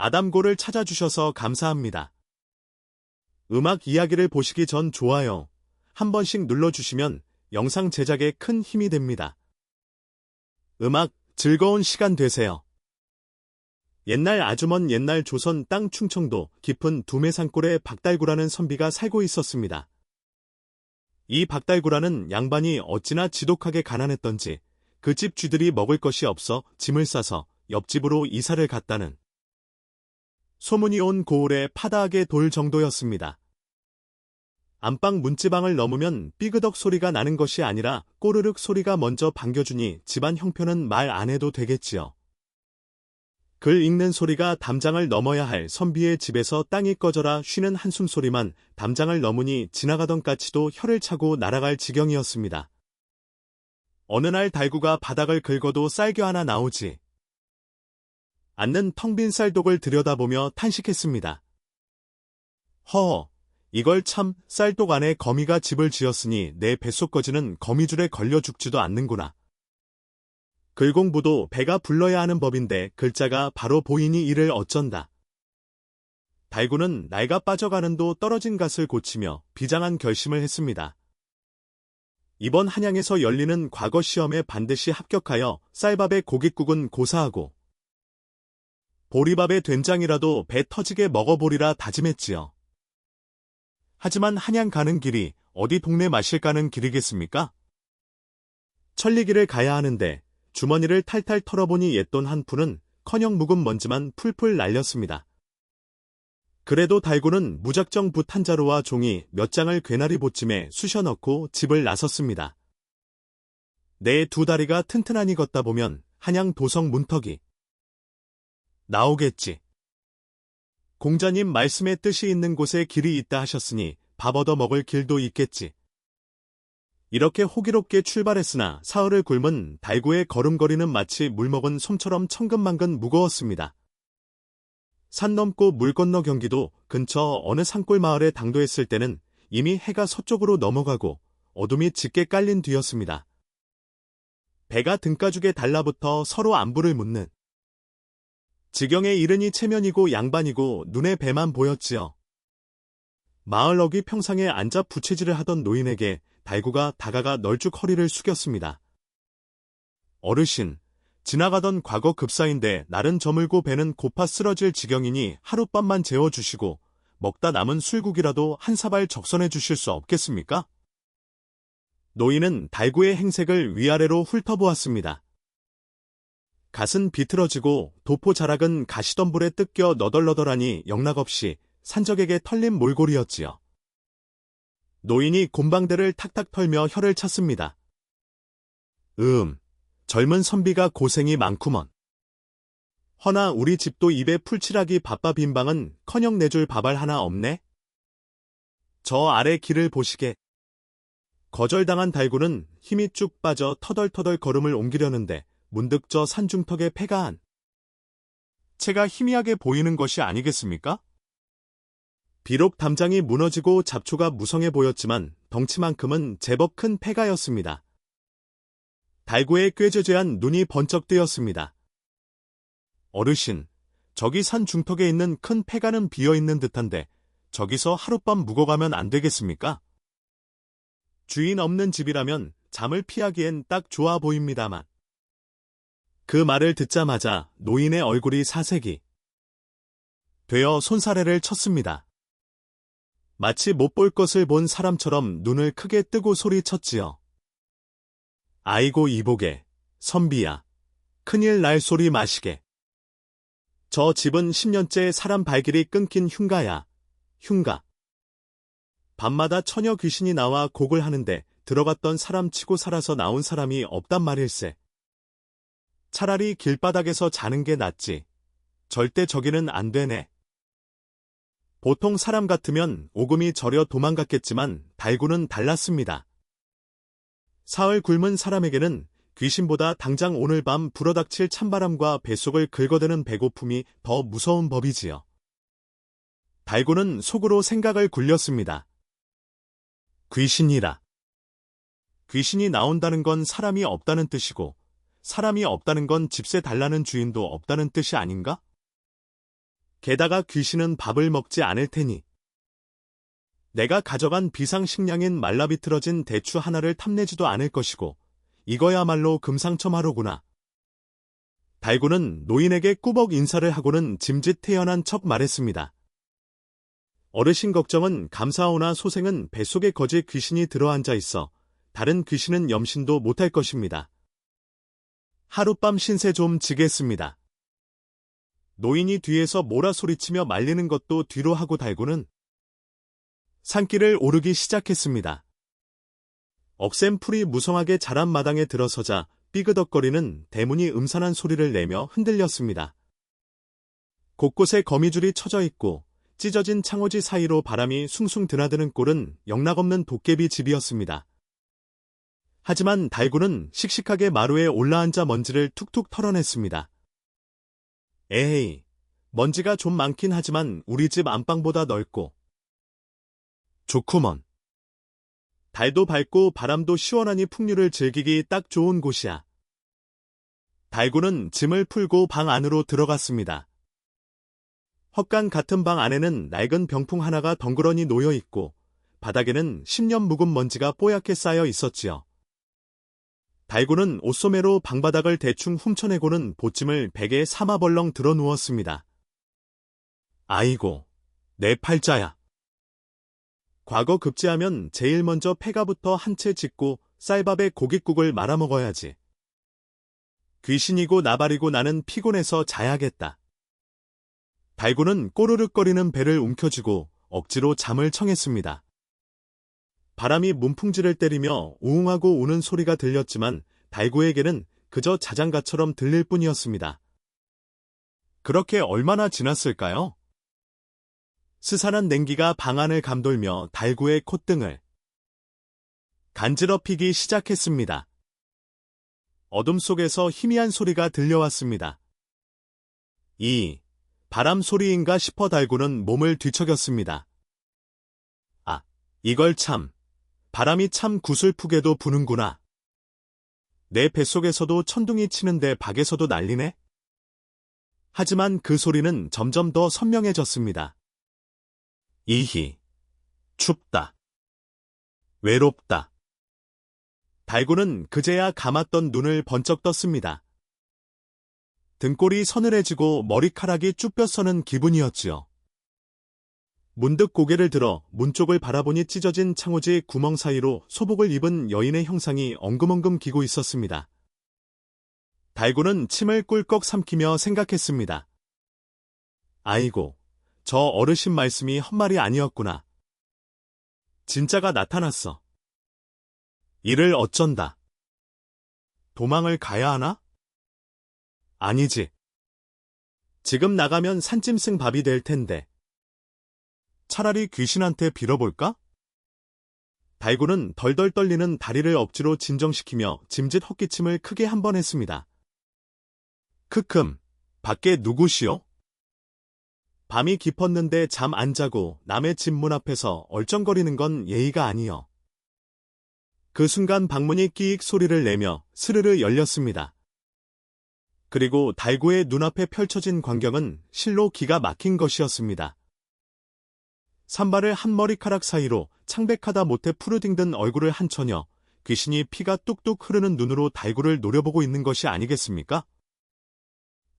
아담고를 찾아주셔서 감사합니다. 음악 이야기를 보시기 전 좋아요 한 번씩 눌러주시면 영상 제작에 큰 힘이 됩니다. 음악 즐거운 시간 되세요. 옛날 아주 먼 옛날 조선 땅 충청도 깊은 두매산골에 박달구라는 선비가 살고 있었습니다. 이 박달구라는 양반이 어찌나 지독하게 가난했던지 그 집 쥐들이 먹을 것이 없어 짐을 싸서 옆집으로 이사를 갔다는 소문이 온 고을에 파다하게 돌 정도였습니다. 안방 문지방을 넘으면 삐그덕 소리가 나는 것이 아니라 꼬르륵 소리가 먼저 반겨주니 집안 형편은 말 안 해도 되겠지요. 글 읽는 소리가 담장을 넘어야 할 선비의 집에서 땅이 꺼져라 쉬는 한숨 소리만 담장을 넘으니 지나가던 까치도 혀를 차고 날아갈 지경이었습니다. 어느 날 달구가 바닥을 긁어도 쌀겨 하나 나오지 않는 텅 빈 쌀독을 들여다보며 탄식했습니다. 허허, 이걸 참 쌀독 안에 거미가 집을 지었으니 내 뱃속거지는 거미줄에 걸려 죽지도 않는구나. 글공부도 배가 불러야 하는 법인데 글자가 바로 보이니 이를 어쩐다. 달구는 낡아 빠져가는도 떨어진 갓을 고치며 비장한 결심을 했습니다. 이번 한양에서 열리는 과거 시험에 반드시 합격하여 쌀밥에 고깃국은 고사하고 보리밥에 된장이라도 배 터지게 먹어보리라 다짐했지요. 하지만 한양 가는 길이 어디 동네 마실 가는 길이겠습니까? 천리길을 가야 하는데 주머니를 탈탈 털어보니 옛돈 한 푼은 커녕 묵은 먼지만 풀풀 날렸습니다. 그래도 달구는 무작정 붓 한 자루와 종이 몇 장을 괴나리 보찜에 쑤셔 넣고 집을 나섰습니다. 내 두 다리가 튼튼하니 걷다 보면 한양 도성 문턱이 나오겠지. 공자님 말씀의 뜻이 있는 곳에 길이 있다 하셨으니 밥 얻어 먹을 길도 있겠지. 이렇게 호기롭게 출발했으나 사흘을 굶은 달구의 걸음걸이는 마치 물먹은 솜처럼 천근만근 무거웠습니다. 산 넘고 물 건너 경기도 근처 어느 산골 마을에 당도했을 때는 이미 해가 서쪽으로 넘어가고 어둠이 짙게 깔린 뒤였습니다. 배가 등가죽에 달라붙어 서로 안부를 묻는 지경에 이르니 체면이고 양반이고 눈에 배만 보였지요. 마을 어귀 평상에 앉아 부채질을 하던 노인에게 달구가 다가가 널쭉 허리를 숙였습니다. 어르신, 지나가던 과거 급사인데 날은 저물고 배는 고파 쓰러질 지경이니 하룻밤만 재워주시고 먹다 남은 술국이라도 한 사발 적선해 주실 수 없겠습니까? 노인은 달구의 행색을 위아래로 훑어보았습니다. 갓은 비틀어지고 도포 자락은 가시덤불에 뜯겨 너덜너덜하니 영락없이 산적에게 털린 몰골이었지요. 노인이 곰방대를 탁탁 털며 혀를 찼습니다. 젊은 선비가 고생이 많구먼. 허나 우리 집도 입에 풀칠하기 바빠 빈방은 커녕 내줄 밥알 하나 없네? 저 아래 길을 보시게. 거절당한 달구는 힘이 쭉 빠져 터덜터덜 걸음을 옮기려는데 문득 저 산중턱에 패가 한 채가 희미하게 보이는 것이 아니겠습니까? 비록 담장이 무너지고 잡초가 무성해 보였지만 덩치만큼은 제법 큰 폐가였습니다. 달구의 꾀죄죄한 눈이 번쩍 뜨였습니다. 어르신, 저기 산 중턱에 있는 큰 폐가는 비어있는 듯한데 저기서 하룻밤 묵어가면 안 되겠습니까? 주인 없는 집이라면 잠을 피하기엔 딱 좋아 보입니다만. 그 말을 듣자마자 노인의 얼굴이 사색이 되어 손사래를 쳤습니다. 마치 못 볼 것을 본 사람처럼 눈을 크게 뜨고 소리쳤지요. 아이고 이보게, 선비야. 큰일 날 소리 마시게. 저 집은 10년째 사람 발길이 끊긴 흉가야. 흉가. 밤마다 처녀 귀신이 나와 곡을 하는데 들어갔던 사람 치고 살아서 나온 사람이 없단 말일세. 차라리 길바닥에서 자는 게 낫지. 절대 저기는 안 되네. 보통 사람 같으면 오금이 저려 도망갔겠지만 달구는 달랐습니다. 사흘 굶은 사람에게는 귀신보다 당장 오늘 밤 불어닥칠 찬바람과 뱃속을 긁어대는 배고픔이 더 무서운 법이지요. 달구는 속으로 생각을 굴렸습니다. 귀신이라. 귀신이 나온다는 건 사람이 없다는 뜻이고 사람이 없다는 건 집세 달라는 주인도 없다는 뜻이 아닌가? 게다가 귀신은 밥을 먹지 않을 테니. 내가 가져간 비상식량인 말라비틀어진 대추 하나를 탐내지도 않을 것이고 이거야말로 금상첨화로구나. 달구는 노인에게 꾸벅 인사를 하고는 짐짓태연한 척 말했습니다. 어르신 걱정은 감사하오나 소생은 뱃속에 거지 귀신이 들어앉아 있어 다른 귀신은 염신도 못할 것입니다. 하룻밤 신세 좀 지겠습니다. 노인이 뒤에서 뭐라 소리치며 말리는 것도 뒤로 하고 달구는 산길을 오르기 시작했습니다. 억센 풀이 무성하게 자란 마당에 들어서자 삐그덕거리는 대문이 음산한 소리를 내며 흔들렸습니다. 곳곳에 거미줄이 쳐져 있고 찢어진 창호지 사이로 바람이 숭숭 드나드는 꼴은 영락없는 도깨비 집이었습니다. 하지만 달구는 씩씩하게 마루에 올라앉아 먼지를 툭툭 털어냈습니다. 에헤이, 먼지가 좀 많긴 하지만 우리 집 안방보다 넓고 좋구먼. 달도 밝고 바람도 시원하니 풍류를 즐기기 딱 좋은 곳이야. 달구는 짐을 풀고 방 안으로 들어갔습니다. 헛간 같은 방 안에는 낡은 병풍 하나가 덩그러니 놓여 있고 바닥에는 10년 묵은 먼지가 뽀얗게 쌓여 있었지요. 달구는 옷소매로 방바닥을 대충 훔쳐내고는 보찜을 베개에 사마벌렁 들어 누웠습니다. 아이고, 내 팔자야. 과거 급제하면 제일 먼저 폐가부터 한 채 짓고 쌀밥에 고깃국을 말아먹어야지. 귀신이고 나발이고 나는 피곤해서 자야겠다. 달구는 꼬르륵거리는 배를 움켜쥐고 억지로 잠을 청했습니다. 바람이 문풍지를 때리며 우웅하고 우는 소리가 들렸지만 달구에게는 그저 자장가처럼 들릴 뿐이었습니다. 그렇게 얼마나 지났을까요? 스산한 냉기가 방 안을 감돌며 달구의 콧등을 간지럽히기 시작했습니다. 어둠 속에서 희미한 소리가 들려왔습니다. 이 바람 소리인가 싶어 달구는 몸을 뒤척였습니다. 아, 이걸 참, 바람이 참 구슬프게도 부는구나. 내 뱃속에서도 천둥이 치는데 밖에서도 난리네? 하지만 그 소리는 점점 더 선명해졌습니다. 이히, 춥다. 외롭다. 달구는 그제야 감았던 눈을 번쩍 떴습니다. 등골이 서늘해지고 머리카락이 쭉 펴서는 기분이었지요. 문득 고개를 들어 문 쪽을 바라보니 찢어진 창호지 구멍 사이로 소복을 입은 여인의 형상이 엉금엉금 기고 있었습니다. 달구는 침을 꿀꺽 삼키며 생각했습니다. 아이고, 저 어르신 말씀이 헛말이 아니었구나. 진짜가 나타났어. 이를 어쩐다. 도망을 가야 하나? 아니지. 지금 나가면 산짐승 밥이 될 텐데. 차라리 귀신한테 빌어볼까? 달구는 덜덜 떨리는 다리를 억지로 진정시키며 짐짓 헛기침을 크게 한 번 했습니다. 크흠, 밖에 누구시오? 밤이 깊었는데 잠 안 자고 남의 집 문 앞에서 얼쩡거리는 건 예의가 아니여. 그 순간 방문이 끼익 소리를 내며 스르르 열렸습니다. 그리고 달구의 눈앞에 펼쳐진 광경은 실로 기가 막힌 것이었습니다. 산발을 한 머리카락 사이로 창백하다 못해 푸르딩든 얼굴을 한 처녀, 귀신이 피가 뚝뚝 흐르는 눈으로 달구를 노려보고 있는 것이 아니겠습니까?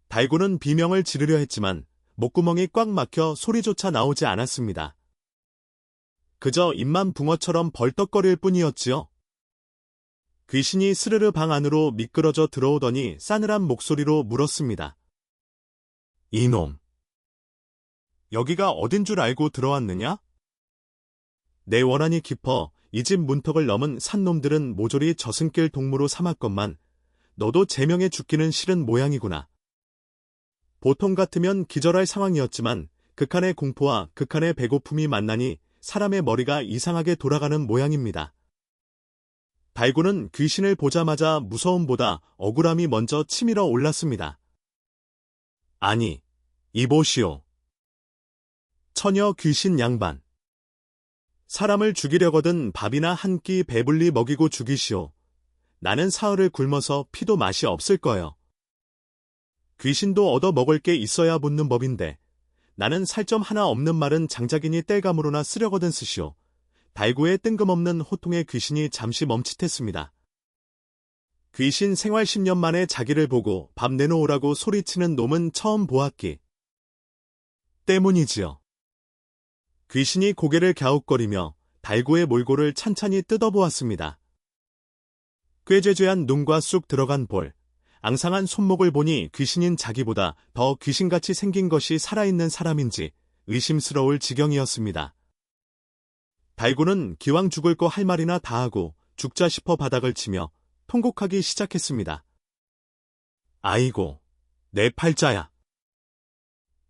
달구는 비명을 지르려 했지만 목구멍이 꽉 막혀 소리조차 나오지 않았습니다. 그저 입만 붕어처럼 벌떡거릴 뿐이었지요. 귀신이 스르르 방 안으로 미끄러져 들어오더니 싸늘한 목소리로 물었습니다. 이놈, 여기가 어딘 줄 알고 들어왔느냐? 내 원한이 깊어 이 집 문턱을 넘은 산놈들은 모조리 저승길 동무로 삼았건만 너도 제명에 죽기는 싫은 모양이구나. 보통 같으면 기절할 상황이었지만 극한의 공포와 극한의 배고픔이 만나니 사람의 머리가 이상하게 돌아가는 모양입니다. 달구는 귀신을 보자마자 무서움보다 억울함이 먼저 치밀어 올랐습니다. 아니, 이보시오. 처녀 귀신 양반. 사람을 죽이려거든 밥이나 한 끼 배불리 먹이고 죽이시오. 나는 사흘을 굶어서 피도 맛이 없을 거요. 귀신도 얻어 먹을 게 있어야 붙는 법인데 나는 살점 하나 없는 말은 장작이니 땔감으로나 쓰려거든 쓰시오. 달구의 뜬금없는 호통에 귀신이 잠시 멈칫했습니다. 귀신 생활 10년 만에 자기를 보고 밥 내놓으라고 소리치는 놈은 처음 보았기 때문이지요. 귀신이 고개를 갸웃거리며 달구의 몰골을 찬찬히 뜯어보았습니다. 꾀죄죄한 눈과 쑥 들어간 볼, 앙상한 손목을 보니 귀신인 자기보다 더 귀신같이 생긴 것이 살아있는 사람인지 의심스러울 지경이었습니다. 달구는 기왕 죽을 거 할 말이나 다 하고 죽자 싶어 바닥을 치며 통곡하기 시작했습니다. 아이고, 내 팔자야.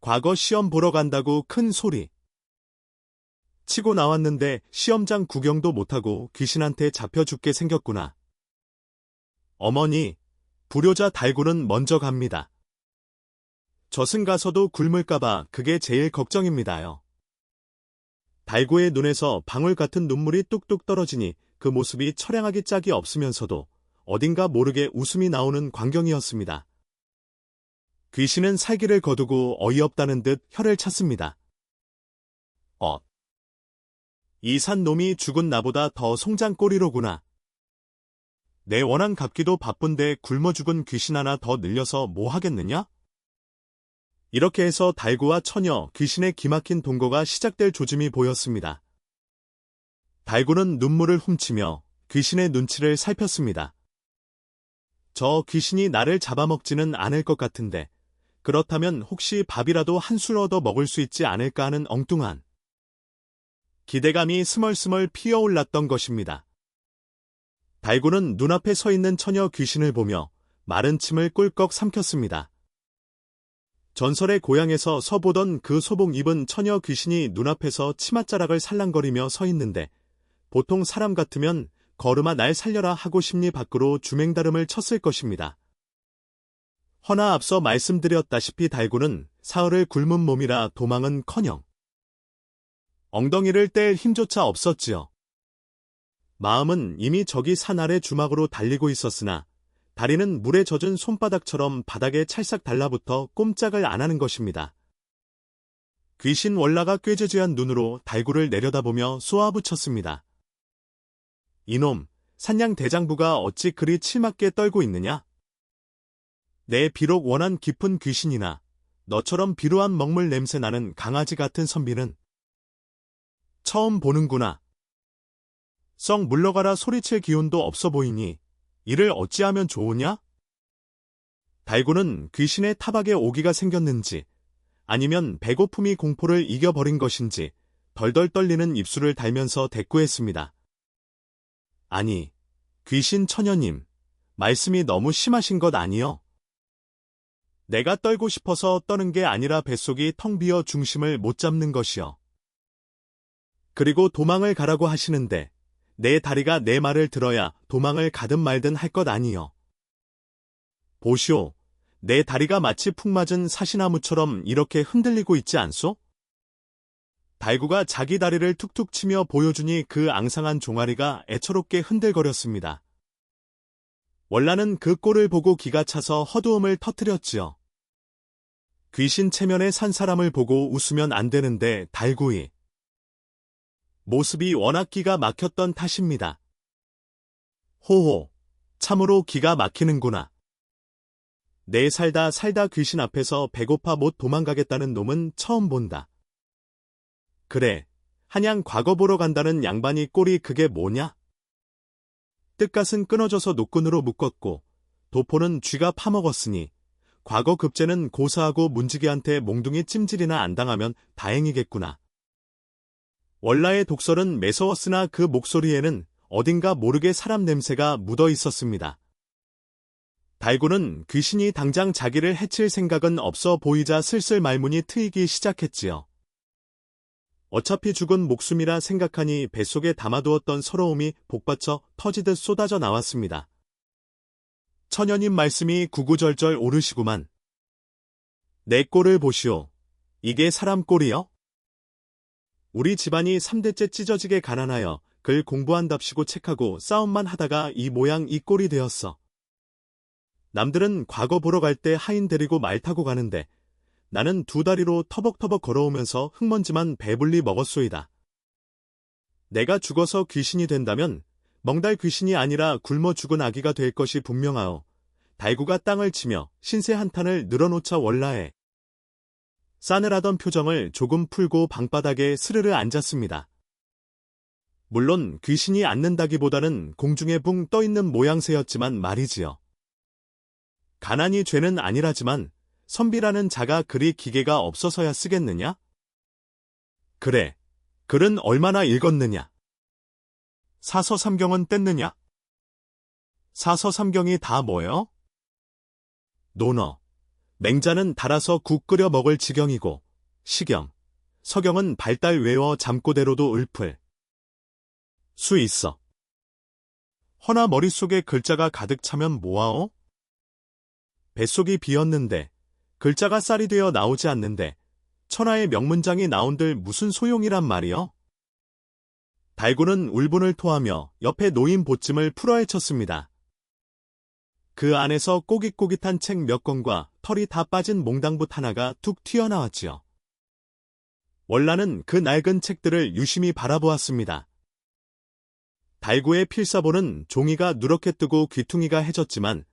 과거 시험 보러 간다고 큰 소리 치고 나왔는데 시험장 구경도 못하고 귀신한테 잡혀 죽게 생겼구나. 어머니, 불효자 달구는 먼저 갑니다. 젖은 가서도 굶을까봐 그게 제일 걱정입니다요. 달구의 눈에서 방울 같은 눈물이 뚝뚝 떨어지니 그 모습이 처량하기 짝이 없으면서도 어딘가 모르게 웃음이 나오는 광경이었습니다. 귀신은 살기를 거두고 어이없다는 듯 혀를 찼습니다. 이 산 놈이 죽은 나보다 더 송장꼬리로구나. 내 원한 갚기도 바쁜데 굶어 죽은 귀신 하나 더 늘려서 뭐 하겠느냐? 이렇게 해서 달구와 처녀, 귀신의 기막힌 동거가 시작될 조짐이 보였습니다. 달구는 눈물을 훔치며 귀신의 눈치를 살폈습니다. 저 귀신이 나를 잡아먹지는 않을 것 같은데 그렇다면 혹시 밥이라도 한 술 얻어 먹을 수 있지 않을까 하는 엉뚱한 기대감이 스멀스멀 피어올랐던 것입니다. 달구는 눈앞에 서 있는 처녀 귀신을 보며 마른 침을 꿀꺽 삼켰습니다. 전설의 고향에서 서보던 그 소복 입은 처녀 귀신이 눈앞에서 치맛자락을 살랑거리며 서 있는데 보통 사람 같으면 걸음아 날 살려라 하고 심리 밖으로 주맹다름을 쳤을 것입니다. 허나 앞서 말씀드렸다시피 달구는 사흘을 굶은 몸이라 도망은커녕 엉덩이를 뗄 힘조차 없었지요. 마음은 이미 저기 산 아래 주막으로 달리고 있었으나 다리는 물에 젖은 손바닥처럼 바닥에 찰싹 달라붙어 꼼짝을 안 하는 것입니다. 귀신 월라가 꾀죄죄한 눈으로 달구를 내려다보며 쏘아붙였습니다. 이놈, 산양 대장부가 어찌 그리 칠맞게 떨고 있느냐? 내 비록 원한 깊은 귀신이나 너처럼 비루한 먹물 냄새 나는 강아지 같은 선비는 처음 보는구나. 썩 물러가라 소리칠 기운도 없어 보이니 이를 어찌하면 좋으냐? 달구는 귀신의 타박에 오기가 생겼는지 아니면 배고픔이 공포를 이겨버린 것인지 덜덜 떨리는 입술을 달면서 대꾸했습니다. 아니, 귀신 처녀님, 말씀이 너무 심하신 것 아니여? 내가 떨고 싶어서 떠는 게 아니라 뱃속이 텅 비어 중심을 못 잡는 것이여. 그리고 도망을 가라고 하시는데 내 다리가 내 말을 들어야 도망을 가든 말든 할 것 아니여. 보시오, 내 다리가 마치 푹 맞은 사시나무처럼 이렇게 흔들리고 있지 않소? 달구가 자기 다리를 툭툭 치며 보여주니 그 앙상한 종아리가 애처롭게 흔들거렸습니다. 월라는 그 꼴을 보고 기가 차서 허두음을 터뜨렸지요. 귀신 체면에 산 사람을 보고 웃으면 안 되는데 달구이 모습이 워낙 기가 막혔던 탓입니다. 호호, 참으로 기가 막히는구나. 내 살다 귀신 앞에서 배고파 못 도망가겠다는 놈은 처음 본다. 그래, 한양 과거 보러 간다는 양반이 꼴이 그게 뭐냐? 뜻갓은 끊어져서 노끈으로 묶었고 도포는 쥐가 파먹었으니 과거 급제는 고사하고 문지기한테 몽둥이 찜질이나 안 당하면 다행이겠구나. 월라의 독설은 매서웠으나 그 목소리에는 어딘가 모르게 사람 냄새가 묻어 있었습니다. 달구는 귀신이 당장 자기를 해칠 생각은 없어 보이자 슬슬 말문이 트이기 시작했지요. 어차피 죽은 목숨이라 생각하니 뱃속에 담아두었던 서러움이 복받쳐 터지듯 쏟아져 나왔습니다. 처녀님 말씀이 구구절절 오르시구만. 내 꼴을 보시오. 이게 사람 꼴이여? 우리 집안이 3대째 찢어지게 가난하여 글 공부한답시고 책하고 싸움만 하다가 이 모양 이 꼴이 되었어. 남들은 과거 보러 갈 때 하인 데리고 말 타고 가는데 나는 두 다리로 터벅터벅 걸어오면서 흙먼지만 배불리 먹었소이다. 내가 죽어서 귀신이 된다면 멍달 귀신이 아니라 굶어 죽은 아기가 될 것이 분명하오. 달구가 땅을 치며 신세 한탄을 늘어놓자 월라에 싸늘하던 표정을 조금 풀고 방바닥에 스르르 앉았습니다. 물론 귀신이 앉는다기보다는 공중에 붕 떠있는 모양새였지만 말이지요. 가난이 죄는 아니라지만 선비라는 자가 그리 기계가 없어서야 쓰겠느냐? 그래, 글은 얼마나 읽었느냐? 사서삼경은 뗐느냐? 사서삼경이 다 뭐요? 논어, 맹자는 달아서 국 끓여 먹을 지경이고 시경, 서경은 발달 외워 잠꼬대로도 을풀. 수 있어. 허나 머릿속에 글자가 가득 차면 뭐하오? 뱃속이 비었는데 글자가 쌀이 되어 나오지 않는데 천하의 명문장이 나온들 무슨 소용이란 말이여? 달구는 울분을 토하며 옆에 놓인 보찜을 풀어헤쳤습니다. 그 안에서 꼬깃꼬깃한 책 몇 권과 털이 다 빠진 몽당붓 하나가 툭 튀어나왔지요. 월라는 그 낡은 책들을 유심히 바라보았습니다. 달구의 필사본은 종이가 누렇게 뜨고 귀퉁이가 해졌지만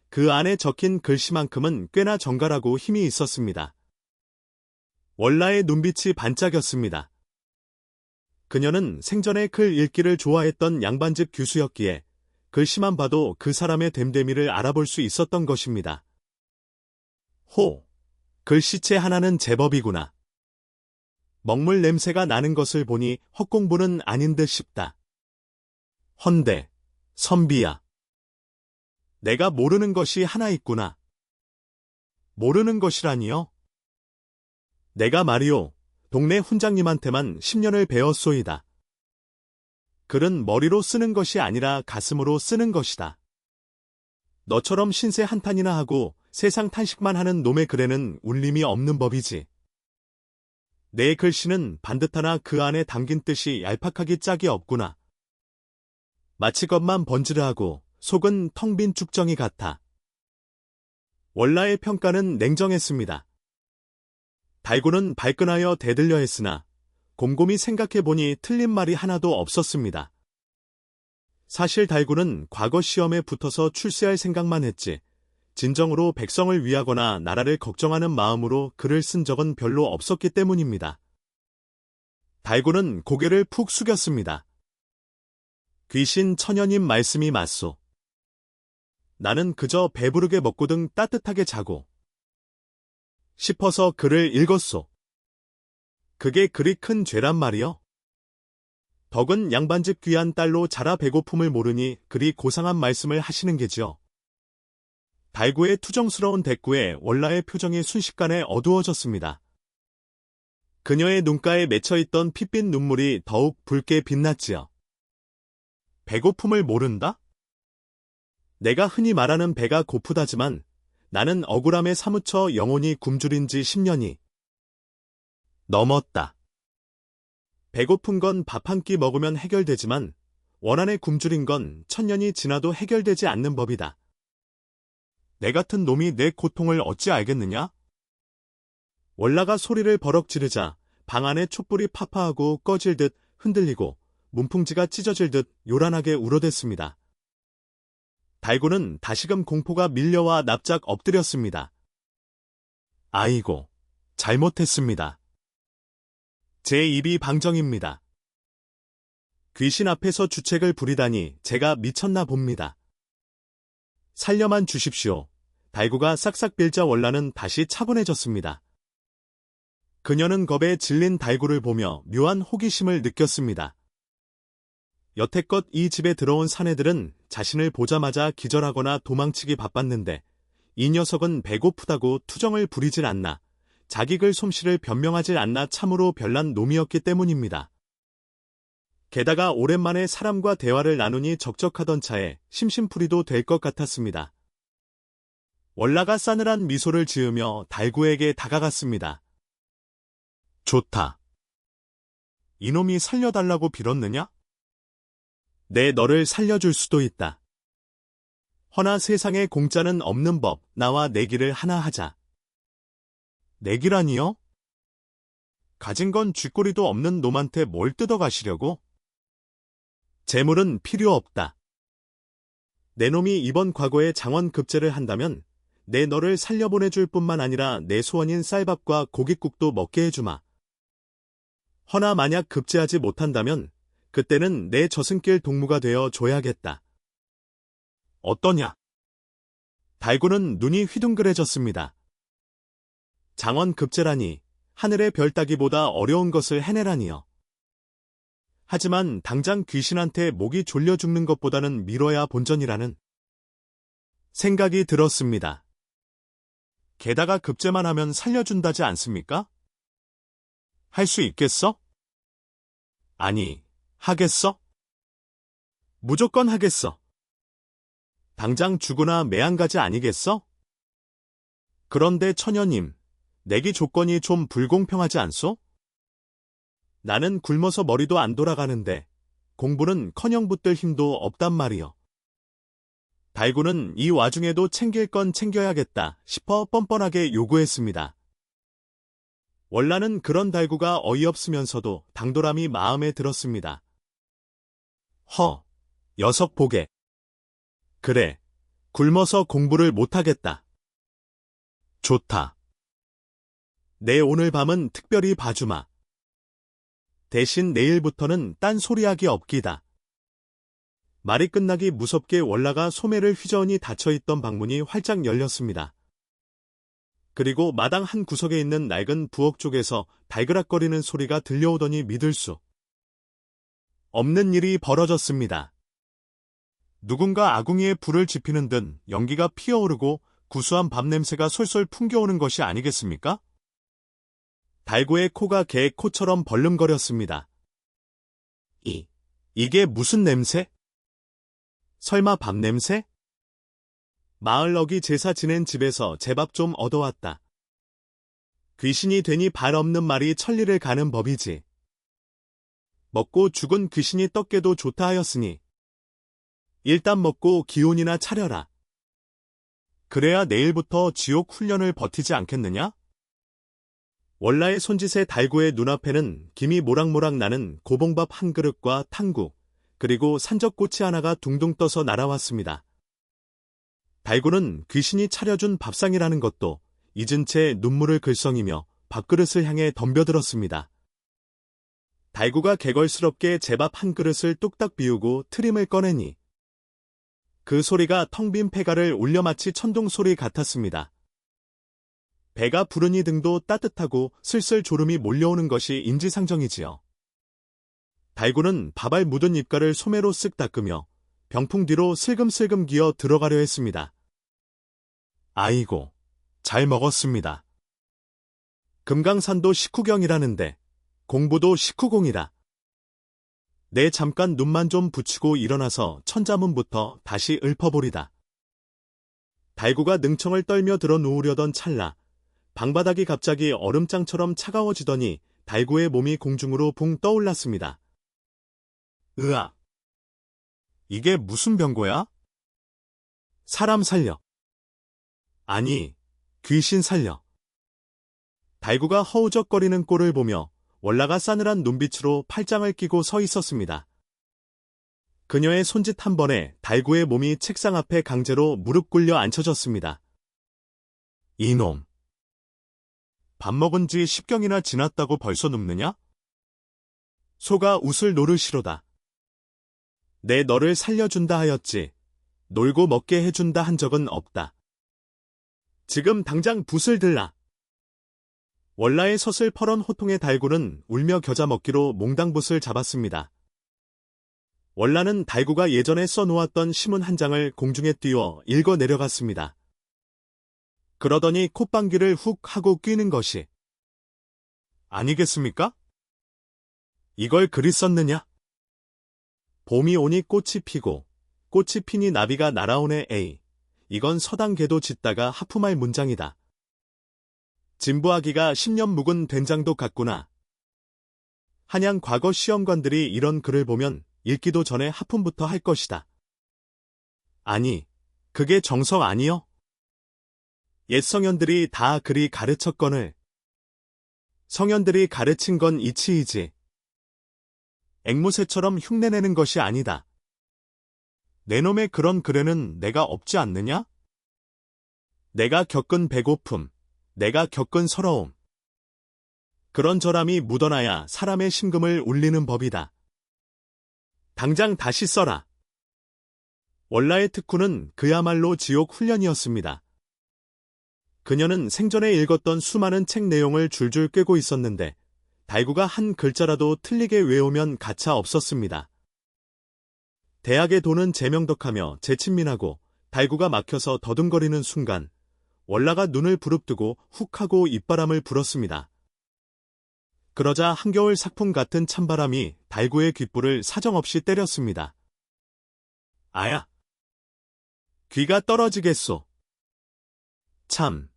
그 안에 적힌 글씨만큼은 꽤나 정갈하고 힘이 있었습니다. 월라의 눈빛이 반짝였습니다. 그녀는 생전에 글 읽기를 좋아했던 양반집 교수였기에 글씨만 봐도 그 사람의 됨됨이를 알아볼 수 있었던 것입니다. 호, 글씨체 하나는 제법이구나. 먹물 냄새가 나는 것을 보니 헛공부는 아닌 듯 싶다. 헌데, 선비야. 내가 모르는 것이 하나 있구나. 모르는 것이라니요? 내가 말이오, 동네 훈장님한테만 10년을 배웠소이다. 글은 머리로 쓰는 것이 아니라 가슴으로 쓰는 것이다. 너처럼 신세 한탄이나 하고 세상 탄식만 하는 놈의 글에는 울림이 없는 법이지. 내 글씨는 반듯 하나 그 안에 담긴 뜻이 얄팍하기 짝이 없구나. 마치 겉만 번지르하고 속은 텅 빈 쭉정이 같아. 월라의 평가는 냉정했습니다. 달구는 발끈하여 대들려 했으나 곰곰이 생각해보니 틀린 말이 하나도 없었습니다. 사실 달구는 과거 시험에 붙어서 출세할 생각만 했지 진정으로 백성을 위하거나 나라를 걱정하는 마음으로 글을 쓴 적은 별로 없었기 때문입니다. 달구는 고개를 푹 숙였습니다. 귀신 처녀님 말씀이 맞소. 나는 그저 배부르게 먹고 등 따뜻하게 자고 싶어서 글을 읽었소. 그게 그리 큰 죄란 말이여? 덕은 양반집 귀한 딸로 자라 배고픔을 모르니 그리 고상한 말씀을 하시는 게지요. 달구의 투정스러운 대꾸에 월라의 표정이 순식간에 어두워졌습니다. 그녀의 눈가에 맺혀있던 핏빛 눈물이 더욱 붉게 빛났지요. 배고픔을 모른다? 내가 흔히 말하는 배가 고프다지만 나는 억울함에 사무쳐 영혼이 굶주린 지 10년이 넘었다. 배고픈 건 밥 한 끼 먹으면 해결되지만 원한에 굶주린 건 1000년이 지나도 해결되지 않는 법이다. 내 같은 놈이 내 고통을 어찌 알겠느냐? 월라가 소리를 버럭 지르자 방 안에 촛불이 파파하고 꺼질 듯 흔들리고 문풍지가 찢어질 듯 요란하게 울어댔습니다. 달구는 다시금 공포가 밀려와 납작 엎드렸습니다. 아이고, 잘못했습니다. 제 입이 방정입니다. 귀신 앞에서 주책을 부리다니 제가 미쳤나 봅니다. 살려만 주십시오. 달구가 싹싹 빌자 월라는 다시 차분해졌습니다. 그녀는 겁에 질린 달구를 보며 묘한 호기심을 느꼈습니다. 여태껏 이 집에 들어온 사내들은 자신을 보자마자 기절하거나 도망치기 바빴는데 이 녀석은 배고프다고 투정을 부리질 않나, 자기 글 솜씨를 변명하질 않나 참으로 별난 놈이었기 때문입니다. 게다가 오랜만에 사람과 대화를 나누니 적적하던 차에 심심풀이도 될 것 같았습니다. 월라가 싸늘한 미소를 지으며 달구에게 다가갔습니다. 좋다. 이놈이 살려달라고 빌었느냐? 내 너를 살려줄 수도 있다. 허나 세상에 공짜는 없는 법, 나와 내기를 하나 하자. 내기라니요? 가진 건 쥐꼬리도 없는 놈한테 뭘 뜯어가시려고? 재물은 필요 없다. 내 놈이 이번 과거에 장원급제를 한다면 내 너를 살려보내줄 뿐만 아니라 내 소원인 쌀밥과 고깃국도 먹게 해주마. 허나 만약 급제하지 못한다면 그때는 내 저승길 동무가 되어 줘야겠다. 어떠냐? 달구는 눈이 휘둥그레졌습니다. 장원급제라니 하늘의 별 따기보다 어려운 것을 해내라니요. 하지만 당장 귀신한테 목이 졸려 죽는 것보다는 미뤄야 본전이라는 생각이 들었습니다. 게다가 급제만 하면 살려준다지 않습니까? 할 수 있겠어? 아니, 하겠어? 무조건 하겠어. 당장 죽으나 매한가지 아니겠어? 그런데 처녀님, 내기 조건이 좀 불공평하지 않소? 나는 굶어서 머리도 안 돌아가는데 공부는커녕 붙들 힘도 없단 말이여. 달구는 이 와중에도 챙길 건 챙겨야겠다 싶어 뻔뻔하게 요구했습니다. 월라는 그런 달구가 어이없으면서도 당돌함이 마음에 들었습니다. 녀석 보게. 그래, 굶어서 공부를 못하겠다. 좋다. 내 오늘 밤은 특별히 봐주마. 대신 내일부터는 딴 소리하기 없기다. 말이 끝나기 무섭게 월라가 소매를 휘저으니 닫혀있던 방문이 활짝 열렸습니다. 그리고 마당 한 구석에 있는 낡은 부엌 쪽에서 달그락거리는 소리가 들려오더니 믿을 수 없는 일이 벌어졌습니다. 누군가 아궁이에 불을 지피는 듯 연기가 피어오르고 구수한 밥 냄새가 솔솔 풍겨오는 것이 아니겠습니까? 달구의 코가 개 코처럼 벌름거렸습니다. 이게 무슨 냄새? 설마 밥 냄새? 마을 어기 제사 지낸 집에서 제밥 좀 얻어왔다. 귀신이 되니 발 없는 말이 천리를 가는 법이지. 먹고 죽은 귀신이 떡게도 좋다 하였으니 일단 먹고 기운이나 차려라. 그래야 내일부터 지옥 훈련을 버티지 않겠느냐? 월라의 손짓에 달구의 눈앞에는 김이 모락모락 나는 고봉밥 한 그릇과 탕국, 그리고 산적꼬치 하나가 둥둥 떠서 날아왔습니다. 달구는 귀신이 차려준 밥상이라는 것도 잊은 채 눈물을 글썽이며 밥그릇을 향해 덤벼들었습니다. 달구가 개걸스럽게 제밥 한 그릇을 뚝딱 비우고 트림을 꺼내니 그 소리가 텅 빈 폐가를 울려 마치 천둥 소리 같았습니다. 배가 부르니 등도 따뜻하고 슬슬 졸음이 몰려오는 것이 인지상정이지요. 달구는 밥알 묻은 입가를 소매로 쓱 닦으며 병풍 뒤로 슬금슬금 기어 들어가려 했습니다. 아이고, 잘 먹었습니다. 금강산도 식후경이라는데 공부도 식후공이라. 내 잠깐 눈만 좀 붙이고 일어나서 천자문부터 다시 읊어보리다. 달구가 능청을 떨며 들어 누우려던 찰나 방바닥이 갑자기 얼음장처럼 차가워지더니 달구의 몸이 공중으로 붕 떠올랐습니다. 으악! 이게 무슨 병고야? 사람 살려. 아니, 귀신 살려. 달구가 허우적거리는 꼴을 보며 월라가 싸늘한 눈빛으로 팔짱을 끼고 서 있었습니다. 그녀의 손짓 한 번에 달구의 몸이 책상 앞에 강제로 무릎 꿇려 앉혀졌습니다. 이놈! 밥 먹은 지 10경이나 지났다고 벌써 눕느냐? 소가 웃을 노릇이로다. 내 너를 살려준다 하였지 놀고 먹게 해준다 한 적은 없다. 지금 당장 붓을 들라. 월라의 섯을 퍼런 호통의 달구는 울며 겨자 먹기로 몽당붓을 잡았습니다. 월라는 달구가 예전에 써놓았던 시문 한 장을 공중에 띄워 읽어 내려갔습니다. 그러더니 콧방귀를 훅 하고 뀌는 것이 아니겠습니까? 이걸 그리 썼느냐? 봄이 오니 꽃이 피고 꽃이 피니 나비가 날아오네. 에이, 이건 서당개도 짖다가 하품할 문장이다. 진부하기가 10년 묵은 된장도 같구나. 한양 과거 시험관들이 이런 글을 보면 읽기도 전에 하품부터 할 것이다. 아니, 그게 정석 아니여? 옛 성현들이 다 그리 가르쳤거늘 성현들이 가르친 건 이치이지. 앵무새처럼 흉내내는 것이 아니다. 내 놈의 그런 글에는 내가 없지 않느냐? 내가 겪은 배고픔, 내가 겪은 서러움. 그런저람이 묻어나야 사람의 심금을 울리는 법이다. 당장 다시 써라. 월라의 특훈은 그야말로 지옥 훈련이었습니다. 그녀는 생전에 읽었던 수많은 책 내용을 줄줄 꿰고 있었는데 달구가 한 글자라도 틀리게 외우면 가차 없었습니다. 대학에 도는 제명덕하며 재친민하고 달구가 막혀서 더듬거리는 순간 월라가 눈을 부릅뜨고 훅 하고 입바람을 불었습니다. 그러자 한겨울 삭풍 같은 찬바람이 달구의 귓불을 사정없이 때렸습니다. 아야! 귀가 떨어지겠소. 참,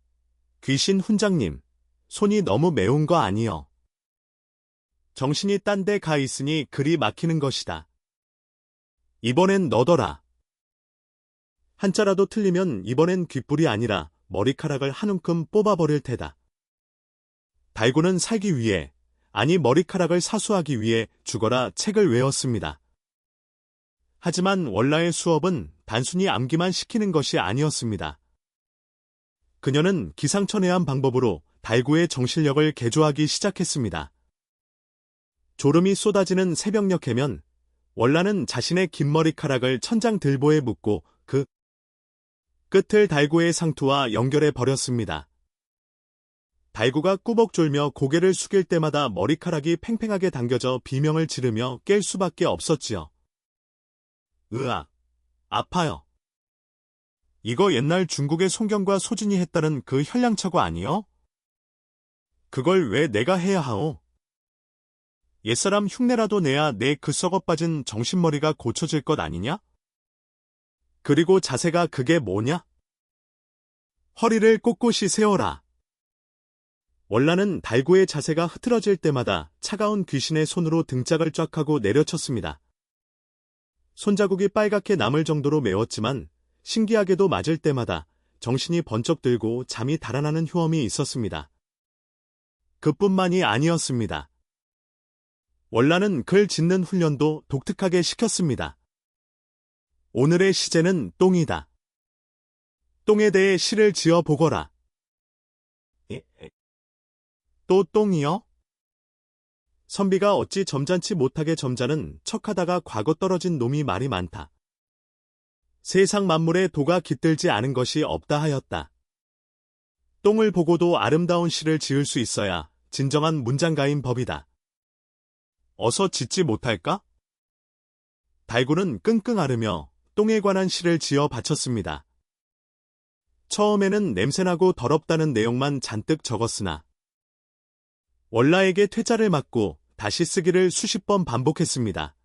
귀신 훈장님, 손이 너무 매운 거 아니여. 정신이 딴 데 가 있으니 그리 막히는 것이다. 이번엔 너더라. 한자라도 틀리면 이번엔 귓불이 아니라 머리카락을 한 움큼 뽑아버릴 테다. 달구는 살기 위해, 아니 머리카락을 사수하기 위해 죽어라 책을 외웠습니다. 하지만 월라의 수업은 단순히 암기만 시키는 것이 아니었습니다. 그녀는 기상천외한 방법으로 달구의 정신력을 개조하기 시작했습니다. 졸음이 쏟아지는 새벽녘 해면 월라는 자신의 긴 머리카락을 천장 들보에 묶고 그 끝을 달구의 상투와 연결해 버렸습니다. 달구가 꾸벅 졸며 고개를 숙일 때마다 머리카락이 팽팽하게 당겨져 비명을 지르며 깰 수밖에 없었지요. 으악, 아파요. 이거 옛날 중국의 송경과 소진이 했다는 그 현량차고 아니요? 그걸 왜 내가 해야 하오? 옛사람 흉내라도 내야 내 그 썩어빠진 정신머리가 고쳐질 것 아니냐? 그리고 자세가 그게 뭐냐? 허리를 꼿꼿이 세워라. 월라는 달구의 자세가 흐트러질 때마다 차가운 귀신의 손으로 등짝을 쫙 하고 내려쳤습니다. 손자국이 빨갛게 남을 정도로 매웠지만 신기하게도 맞을 때마다 정신이 번쩍 들고 잠이 달아나는 효험이 있었습니다. 그뿐만이 아니었습니다. 월라는 글 짓는 훈련도 독특하게 시켰습니다. 오늘의 시제는 똥이다. 똥에 대해 시를 지어 보거라. 또 똥이요? 선비가 어찌 점잖지 못하게 점잖은 척하다가 과거 떨어진 놈이 말이 많다. 세상 만물에 도가 깃들지 않은 것이 없다 하였다. 똥을 보고도 아름다운 시를 지을 수 있어야 진정한 문장가인 법이다. 어서 짓지 못할까? 달구는 끙끙 앓으며 똥에 관한 시를 지어 바쳤습니다. 처음에는 냄새나고 더럽다는 내용만 잔뜩 적었으나 월라에게 퇴짜를 맞고 다시 쓰기를 수십 번 반복했습니다.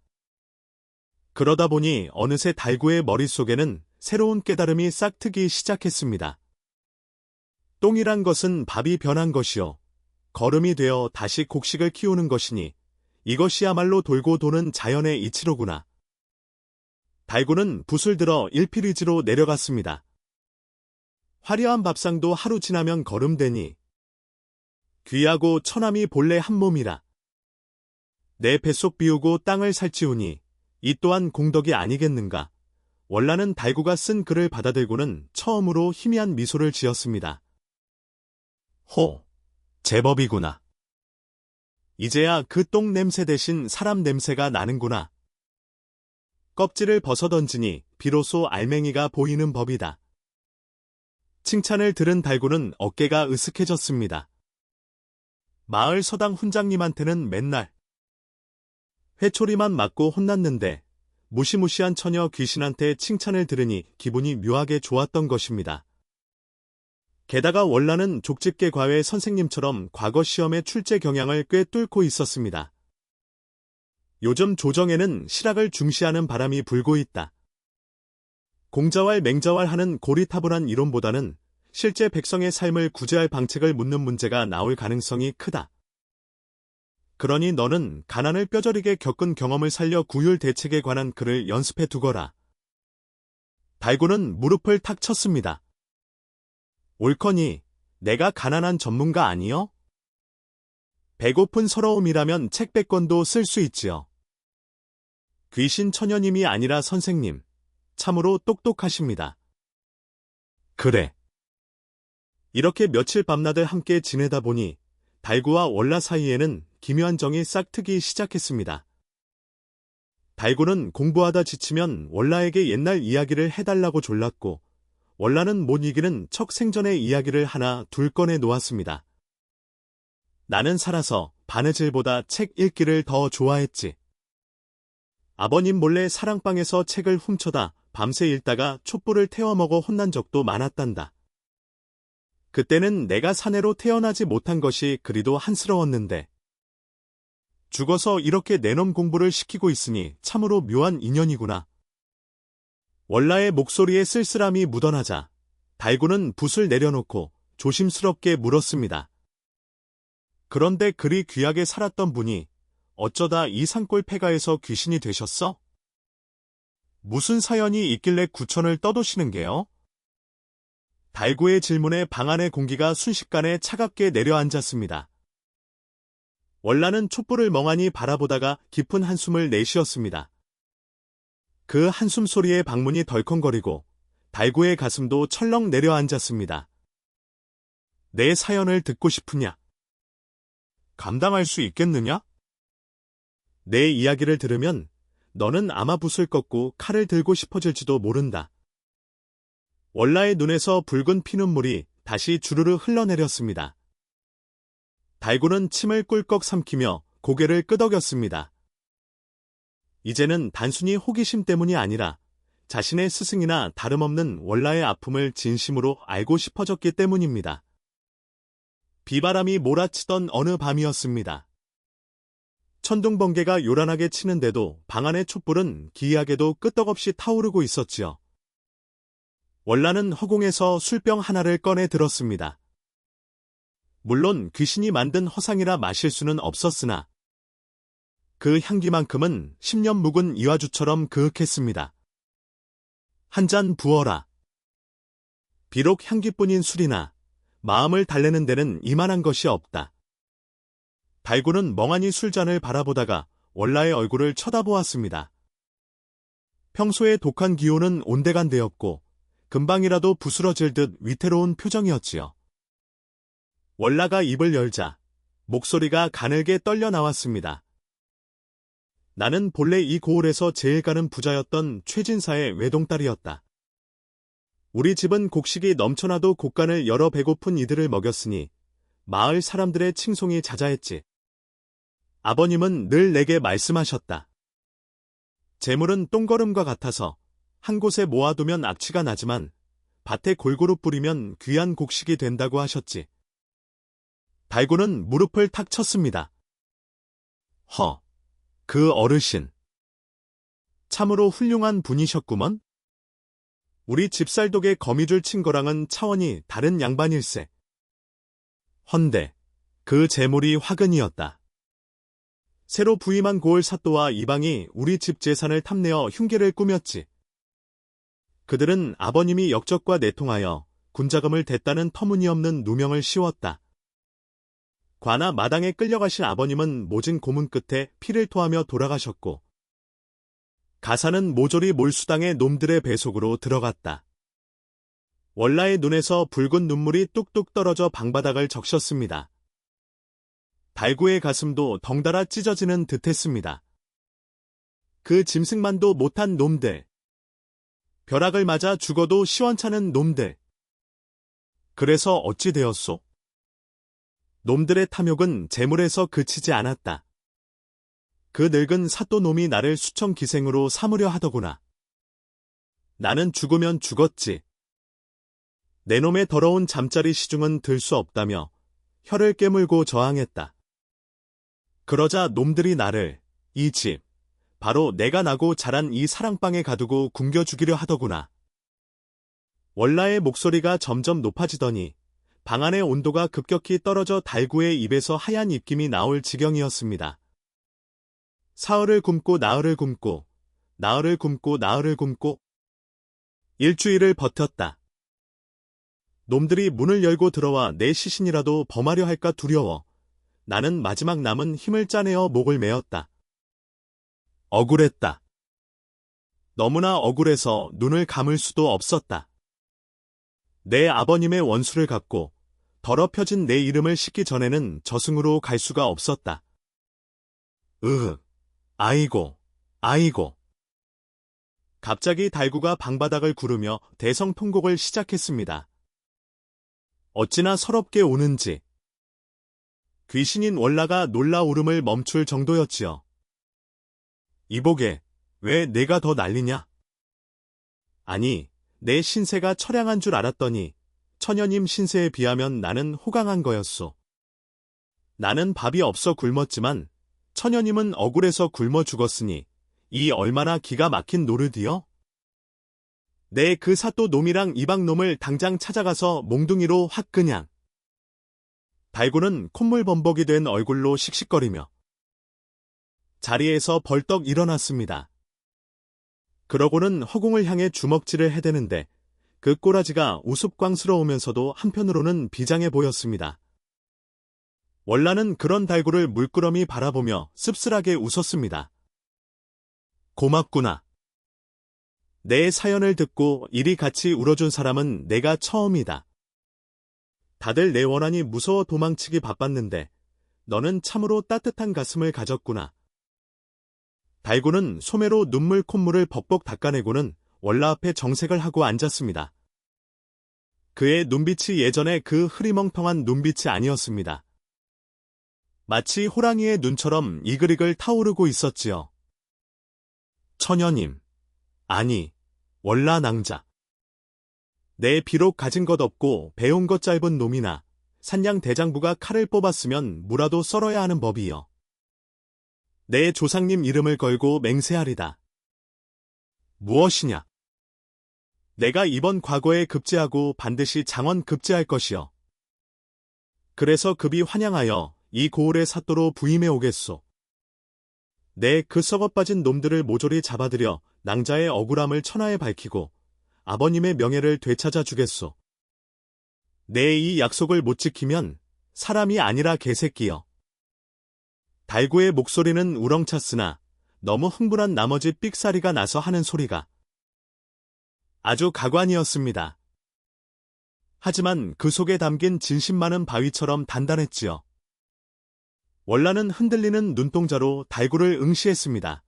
그러다 보니 어느새 달구의 머릿속에는 새로운 깨달음이 싹트기 시작했습니다. 똥이란 것은 밥이 변한 것이요, 거름이 되어 다시 곡식을 키우는 것이니 이것이야말로 돌고 도는 자연의 이치로구나. 달구는 붓을 들어 일필위지로 내려갔습니다. 화려한 밥상도 하루 지나면 거름되니 귀하고 처남이 본래 한 몸이라. 내 뱃속 비우고 땅을 살찌우니 이 또한 공덕이 아니겠는가. 월라는 달구가 쓴 글을 받아들고는 처음으로 희미한 미소를 지었습니다. 호, 제법이구나. 이제야 그 똥 냄새 대신 사람 냄새가 나는구나. 껍질을 벗어던지니 비로소 알맹이가 보이는 법이다. 칭찬을 들은 달구는 어깨가 으쓱해졌습니다. 마을 서당 훈장님한테는 맨날 회초리만 맞고 혼났는데 무시무시한 처녀 귀신한테 칭찬을 들으니 기분이 묘하게 좋았던 것입니다. 게다가 월라는 족집게 과외 선생님처럼 과거 시험의 출제 경향을 꽤 뚫고 있었습니다. 요즘 조정에는 실학을 중시하는 바람이 불고 있다. 공자왈 맹자왈하는 고리타분한 이론보다는 실제 백성의 삶을 구제할 방책을 묻는 문제가 나올 가능성이 크다. 그러니 너는 가난을 뼈저리게 겪은 경험을 살려 구휼 대책에 관한 글을 연습해 두거라. 달구는 무릎을 탁 쳤습니다. 옳거니 내가 가난한 전문가 아니여? 배고픈 서러움이라면 책 100권도 쓸 수 있지요. 귀신 처녀님이 아니라 선생님, 참으로 똑똑하십니다. 그래. 이렇게 며칠 밤낮을 함께 지내다 보니 달구와 월라 사이에는 기묘한 정이 싹트기 시작했습니다. 달구는 공부하다 지치면 월라에게 옛날 이야기를 해달라고 졸랐고, 월라는 못 이기는 척 생전의 이야기를 하나 둘 꺼내 놓았습니다. 나는 살아서 바느질보다 책 읽기를 더 좋아했지. 아버님 몰래 사랑방에서 책을 훔쳐다 밤새 읽다가 촛불을 태워 먹어 혼난 적도 많았단다. 그때는 내가 사내로 태어나지 못한 것이 그리도 한스러웠는데, 죽어서 이렇게 내놈 공부를 시키고 있으니 참으로 묘한 인연이구나. 월라의 목소리에 쓸쓸함이 묻어나자 달구는 붓을 내려놓고 조심스럽게 물었습니다. 그런데 그리 귀하게 살았던 분이 어쩌다 이 산골 폐가에서 귀신이 되셨어? 무슨 사연이 있길래 구천을 떠도시는 게요? 달구의 질문에 방 안의 공기가 순식간에 차갑게 내려앉았습니다. 월라는 촛불을 멍하니 바라보다가 깊은 한숨을 내쉬었습니다. 그 한숨 소리에 방문이 덜컹거리고 달구의 가슴도 철렁 내려앉았습니다. 내 사연을 듣고 싶으냐? 감당할 수 있겠느냐? 내 이야기를 들으면 너는 아마 붓을 꺾고 칼을 들고 싶어질지도 모른다. 월라의 눈에서 붉은 피눈물이 다시 주르르 흘러내렸습니다. 달구는 침을 꿀꺽 삼키며 고개를 끄덕였습니다. 이제는 단순히 호기심 때문이 아니라 자신의 스승이나 다름없는 월라의 아픔을 진심으로 알고 싶어졌기 때문입니다. 비바람이 몰아치던 어느 밤이었습니다. 천둥번개가 요란하게 치는데도 방 안의 촛불은 기이하게도 끄떡없이 타오르고 있었지요. 월라는 허공에서 술병 하나를 꺼내 들었습니다. 물론 귀신이 만든 허상이라 마실 수는 없었으나 그 향기만큼은 10년 묵은 이화주처럼 그윽했습니다. 한 잔 부어라. 비록 향기뿐인 술이나 마음을 달래는 데는 이만한 것이 없다. 달구는 멍하니 술잔을 바라보다가 월라의 얼굴을 쳐다보았습니다. 평소에 독한 기운은 온데간데였고 금방이라도 부스러질 듯 위태로운 표정이었지요. 월라가 입을 열자 목소리가 가늘게 떨려 나왔습니다. 나는 본래 이 고을에서 제일 가는 부자였던 최진사의 외동딸이었다. 우리 집은 곡식이 넘쳐나도 곡간을 열어 배고픈 이들을 먹였으니 마을 사람들의 칭송이 자자했지. 아버님은 늘 내게 말씀하셨다. 재물은 똥거름과 같아서 한 곳에 모아두면 악취가 나지만 밭에 골고루 뿌리면 귀한 곡식이 된다고 하셨지. 달구는 무릎을 탁 쳤습니다. 그 어르신. 참으로 훌륭한 분이셨구먼? 우리 집살독에 거미줄 친 거랑은 차원이 다른 양반일세. 헌데 그 재물이 화근이었다. 새로 부임한 고을 사또와 이방이 우리 집 재산을 탐내어 흉계를 꾸몄지. 그들은 아버님이 역적과 내통하여 군자금을 댔다는 터무니없는 누명을 씌웠다. 관아 마당에 끌려가신 아버님은 모진 고문 끝에 피를 토하며 돌아가셨고 가사는 모조리 몰수당의 놈들의 배속으로 들어갔다. 월라의 눈에서 붉은 눈물이 뚝뚝 떨어져 방바닥을 적셨습니다. 달구의 가슴도 덩달아 찢어지는 듯했습니다. 그 짐승만도 못한 놈들. 벼락을 맞아 죽어도 시원찮은 놈들. 그래서 어찌 되었소? 놈들의 탐욕은 재물에서 그치지 않았다. 그 늙은 사또놈이 나를 수청기생으로 삼으려 하더구나. 나는 죽으면 죽었지. 내 놈의 더러운 잠자리 시중은 들 수 없다며 혀를 깨물고 저항했다. 그러자 놈들이 나를, 이 집, 바로 내가 나고 자란 이 사랑방에 가두고 굶겨 죽이려 하더구나. 월라의 목소리가 점점 높아지더니 방 안의 온도가 급격히 떨어져 달구의 입에서 하얀 입김이 나올 지경이었습니다. 사흘을 굶고 나흘을 굶고 나흘을 굶고 나흘을 굶고 일주일을 버텼다. 놈들이 문을 열고 들어와 내 시신이라도 범하려 할까 두려워 나는 마지막 남은 힘을 짜내어 목을 메었다. 억울했다. 너무나 억울해서 눈을 감을 수도 없었다. 내 아버님의 원수를 갚고 더럽혀진 내 이름을 씻기 전에는 저승으로 갈 수가 없었다. 아이고, 아이고. 갑자기 달구가 방바닥을 구르며 대성통곡을 시작했습니다. 어찌나 서럽게 우는지. 귀신인 월라가 놀라 울음을 멈출 정도였지요. 이보게, 왜 내가 더 난리냐? 아니, 내 신세가 처량한 줄 알았더니 처녀님 신세에 비하면 나는 호강한 거였소. 나는 밥이 없어 굶었지만 처녀님은 억울해서 굶어 죽었으니 이 얼마나 기가 막힌 노릇이여? 내 그 사또 놈이랑 이방놈을 당장 찾아가서 몽둥이로 확 그냥. 달구는 콧물 범벅이 된 얼굴로 씩씩거리며 자리에서 벌떡 일어났습니다. 그러고는 허공을 향해 주먹질을 해대는데 그 꼬라지가 우스꽝스러우면서도 한편으로는 비장해 보였습니다. 월라는 그런 달구를 물끄러미 바라보며 씁쓸하게 웃었습니다. 고맙구나. 내 사연을 듣고 이리 같이 울어준 사람은 내가 처음이다. 다들 내 원한이 무서워 도망치기 바빴는데 너는 참으로 따뜻한 가슴을 가졌구나. 달구는 소매로 눈물 콧물을 벅벅 닦아내고는 월라 앞에 정색을 하고 앉았습니다. 그의 눈빛이 예전에 그 흐리멍텅한 눈빛이 아니었습니다. 마치 호랑이의 눈처럼 이글이글 타오르고 있었지요. 처녀님, 아니, 월라 낭자. 내 비록 가진 것 없고 배운 것 짧은 놈이나 산양 대장부가 칼을 뽑았으면 무라도 썰어야 하는 법이요. 내 조상님 이름을 걸고 맹세하리다. 무엇이냐? 내가 이번 과거에 급제하고 반드시 장원 급제할 것이요. 그래서 급이 환영하여 이 고을의 사또로 부임해 오겠소. 내 그 썩어빠진 놈들을 모조리 잡아들여 낭자의 억울함을 천하에 밝히고 아버님의 명예를 되찾아 주겠소. 내 이 약속을 못 지키면 사람이 아니라 개새끼여. 달구의 목소리는 우렁찼으나 너무 흥분한 나머지 삑사리가 나서 하는 소리가 아주 가관이었습니다. 하지만 그 속에 담긴 진심 많은 바위처럼 단단했지요. 월라는 흔들리는 눈동자로 달구를 응시했습니다.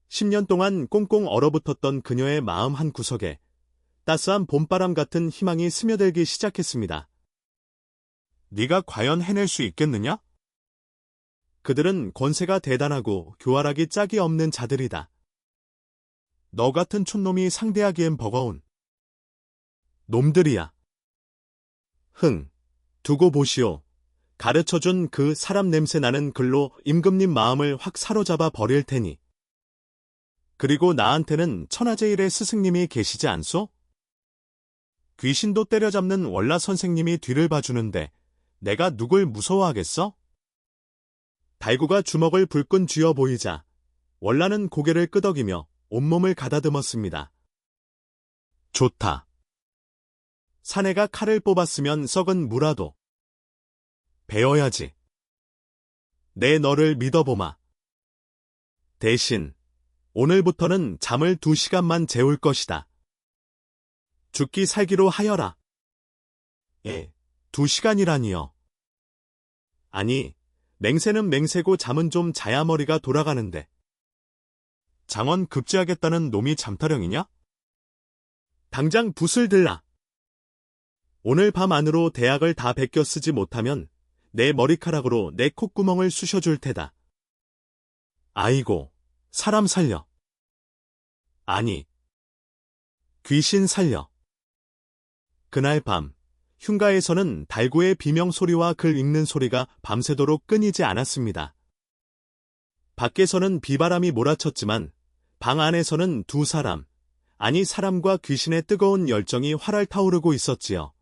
10년 동안 꽁꽁 얼어붙었던 그녀의 마음 한 구석에 따스한 봄바람 같은 희망이 스며들기 시작했습니다. 네가 과연 해낼 수 있겠느냐? 그들은 권세가 대단하고 교활하기 짝이 없는 자들이다. 너 같은 촌놈이 상대하기엔 버거운 놈들이야. 두고 보시오. 가르쳐준 그 사람 냄새 나는 글로 임금님 마음을 확 사로잡아 버릴 테니. 그리고 나한테는 천하제일의 스승님이 계시지 않소? 귀신도 때려잡는 월라 선생님이 뒤를 봐주는데 내가 누굴 무서워하겠어? 달구가 주먹을 불끈 쥐어 보이자 월라는 고개를 끄덕이며 온몸을 가다듬었습니다. 좋다. 사내가 칼을 뽑았으면 썩은 무라도 배워야지. 내 너를 믿어보마. 대신 오늘부터는 잠을 2시간만 재울 것이다. 죽기 살기로 하여라. 2시간이라니요. 아니, 맹세는 맹세고 잠은 좀 자야 머리가 돌아가는데. 장원 급제하겠다는 놈이 잠타령이냐? 당장 붓을 들라. 오늘 밤 안으로 대학을 다 베껴 쓰지 못하면 내 머리카락으로 내 콧구멍을 쑤셔줄 테다. 아이고, 사람 살려. 아니, 귀신 살려. 그날 밤, 흉가에서는 달구의 비명소리와 글 읽는 소리가 밤새도록 끊이지 않았습니다. 밖에서는 비바람이 몰아쳤지만 방 안에서는 두 사람, 아니 사람과 귀신의 뜨거운 열정이 활활 타오르고 있었지요.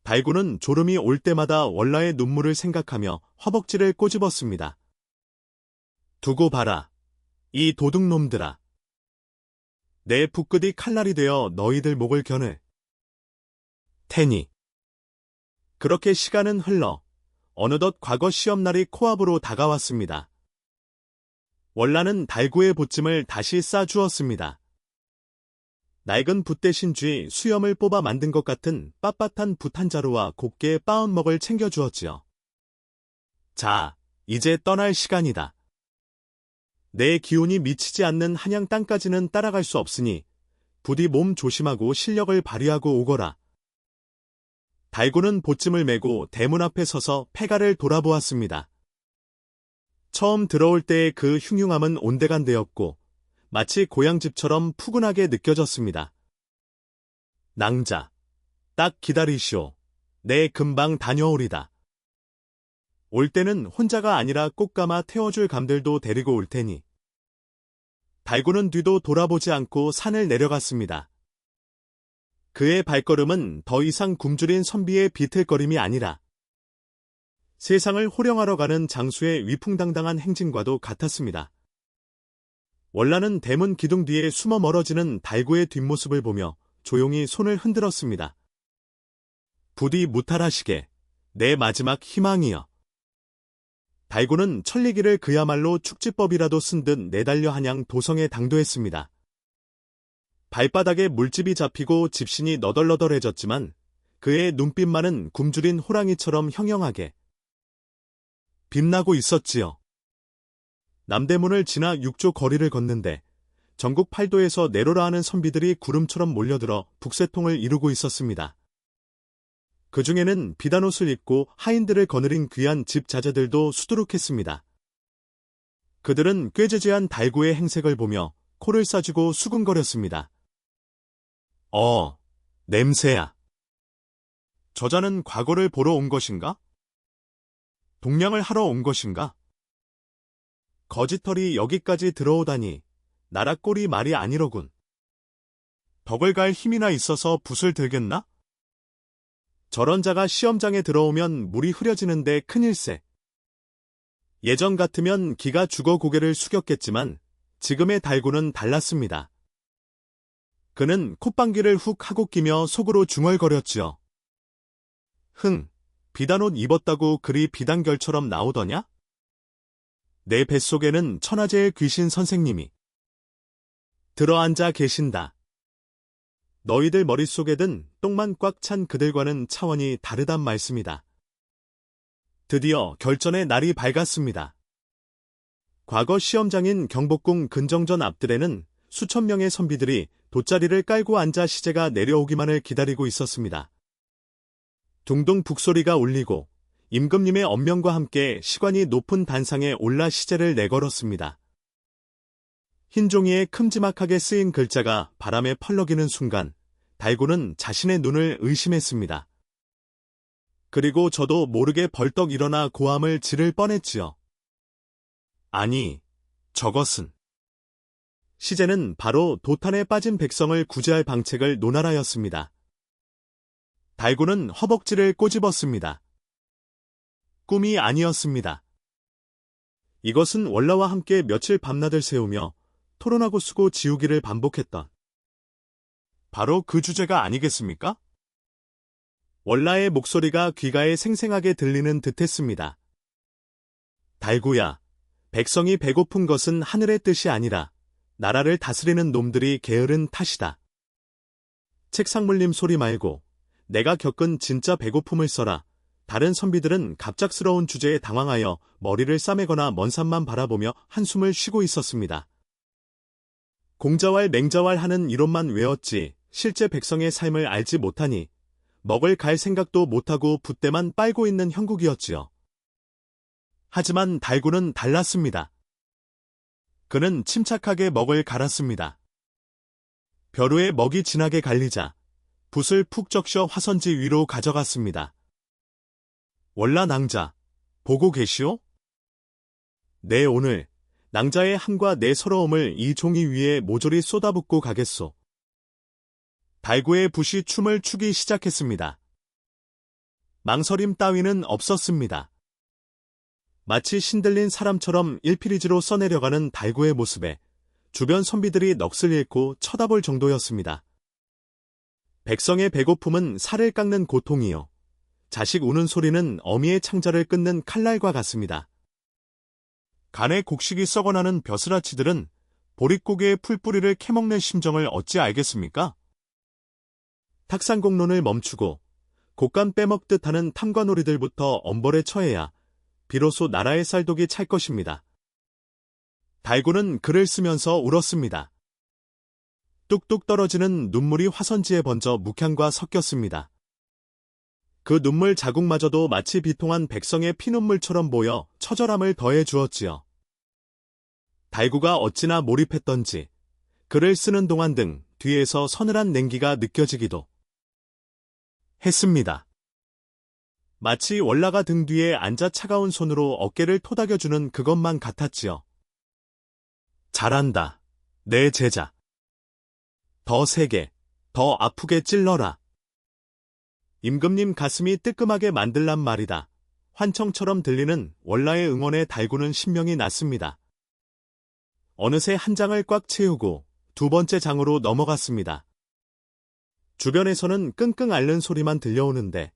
달구는 졸음이 올 때마다 월라의 눈물을 생각하며 허벅지를 꼬집었습니다. 두고 봐라, 이 도둑놈들아. 내 붓끝이 칼날이 되어 너희들 목을 겨눌 테니. 그렇게 시간은 흘러 어느덧 과거 시험날이 코앞으로 다가왔습니다. 월라는 달구의 보찜을 다시 싸주었습니다. 낡은 붓 대신 쥐 수염을 뽑아 만든 것 같은 빳빳한 붓 한 자루와 곱게 빻은 먹을 챙겨주었지요. 자, 이제 떠날 시간이다. 내 기운이 미치지 않는 한양 땅까지는 따라갈 수 없으니 부디 몸 조심하고 실력을 발휘하고 오거라. 달구는 보찜을 메고 대문 앞에 서서 폐가를 돌아보았습니다. 처음 들어올 때의 그 흉흉함은 온데간데였고 마치 고향집처럼 푸근하게 느껴졌습니다. 낭자, 딱 기다리시오. 내 금방 다녀오리다. 올 때는 혼자가 아니라 꽃가마 태워줄 감들도 데리고 올 테니. 달구는 뒤도 돌아보지 않고 산을 내려갔습니다. 그의 발걸음은 더 이상 굶주린 선비의 비틀거림이 아니라 세상을 호령하러 가는 장수의 위풍당당한 행진과도 같았습니다. 월라는 대문 기둥 뒤에 숨어 멀어지는 달구의 뒷모습을 보며 조용히 손을 흔들었습니다. 부디 무탈하시게, 내 마지막 희망이여. 달구는 천리기를 그야말로 축지법이라도 쓴 듯 내달려 한양 도성에 당도했습니다. 발바닥에 물집이 잡히고 집신이 너덜너덜해졌지만 그의 눈빛만은 굶주린 호랑이처럼 형형하게 빛나고 있었지요. 남대문을 지나 6조 거리를 걷는데 전국 8도에서 내로라 하는 선비들이 구름처럼 몰려들어 북새통을 이루고 있었습니다. 그 중에는 비단옷을 입고 하인들을 거느린 귀한 집자재들도 수두룩했습니다. 그들은 꾀지지한 달구의 행색을 보며 코를 싸주고 수군거렸습니다. 냄새야. 저자는 과거를 보러 온 것인가? 동냥을 하러 온 것인가? 거짓털이 여기까지 들어오다니 나라 꼴이 말이 아니로군. 덕을 갈 힘이나 있어서 붓을 들겠나? 저런 자가 시험장에 들어오면 물이 흐려지는데 큰일세. 예전 같으면 기가 죽어 고개를 숙였겠지만 지금의 달구는 달랐습니다. 그는 콧방귀를 훅 하고 끼며 속으로 중얼거렸지요. 비단옷 입었다고 그리 비단결처럼 나오더냐? 내 뱃속에는 천하제일 귀신 선생님이 들어앉아 계신다. 너희들 머릿속에 든 똥만 꽉 찬 그들과는 차원이 다르단 말씀이다. 드디어 결전의 날이 밝았습니다. 과거 시험장인 경복궁 근정전 앞들에는 수천 명의 선비들이 돗자리를 깔고 앉아 시제가 내려오기만을 기다리고 있었습니다. 둥둥 북소리가 울리고 임금님의 엄명과 함께 시관이 높은 단상에 올라 시제를 내걸었습니다. 흰 종이에 큼지막하게 쓰인 글자가 바람에 펄럭이는 순간 달구는 자신의 눈을 의심했습니다. 그리고 저도 모르게 벌떡 일어나 고함을 지를 뻔했지요. 아니, 저것은. 시제는 바로 도탄에 빠진 백성을 구제할 방책을 논하라였습니다. 달구는 허벅지를 꼬집었습니다. 꿈이 아니었습니다. 이것은 월라와 함께 며칠 밤낮을 새우며 토론하고 쓰고 지우기를 반복했던 바로 그 주제가 아니겠습니까? 월라의 목소리가 귀가에 생생하게 들리는 듯했습니다. 달구야, 백성이 배고픈 것은 하늘의 뜻이 아니라 나라를 다스리는 놈들이 게으른 탓이다. 책상물림 소리 말고 내가 겪은 진짜 배고픔을 써라. 다른 선비들은 갑작스러운 주제에 당황하여 머리를 싸매거나 먼 산만 바라보며 한숨을 쉬고 있었습니다. 공자왈 맹자왈 하는 이론만 외웠지 실제 백성의 삶을 알지 못하니 먹을 갈 생각도 못하고 붓대만 빨고 있는 형국이었지요. 하지만 달구는 달랐습니다. 그는 침착하게 먹을 갈았습니다. 벼루에 먹이 진하게 갈리자 붓을 푹 적셔 화선지 위로 가져갔습니다. 월라 낭자, 보고 계시오? 네, 오늘 낭자의 함과 내 서러움을 이 종이 위에 모조리 쏟아붓고 가겠소. 달구의 붓이 춤을 추기 시작했습니다. 망설임 따위는 없었습니다. 마치 신들린 사람처럼 일필이지로 써내려가는 달구의 모습에 주변 선비들이 넋을 잃고 쳐다볼 정도였습니다. 백성의 배고픔은 살을 깎는 고통이요. 자식 우는 소리는 어미의 창자를 끊는 칼날과 같습니다. 간에 곡식이 썩어나는 벼슬아치들은 보릿고개의 풀뿌리를 캐먹는 심정을 어찌 알겠습니까? 탁상공론을 멈추고 곡간 빼먹듯 하는 탐관오리들부터 엄벌에 처해야 비로소 나라의 쌀독이 찰 것입니다. 달구는 글을 쓰면서 울었습니다. 뚝뚝 떨어지는 눈물이 화선지에 번져 묵향과 섞였습니다. 그 눈물 자국마저도 마치 비통한 백성의 피눈물처럼 보여 처절함을 더해 주었지요. 달구가 어찌나 몰입했던지 글을 쓰는 동안 등 뒤에서 서늘한 냉기가 느껴지기도 했습니다. 마치 월라가 등 뒤에 앉아 차가운 손으로 어깨를 토닥여주는 그것만 같았지요. 잘한다, 내 제자. 더 세게, 더 아프게 찔러라. 임금님 가슴이 뜨끔하게 만들란 말이다. 환청처럼 들리는 월라의 응원에 달구는 신명이 났습니다. 어느새 한 장을 꽉 채우고 두 번째 장으로 넘어갔습니다. 주변에서는 끙끙 앓는 소리만 들려오는데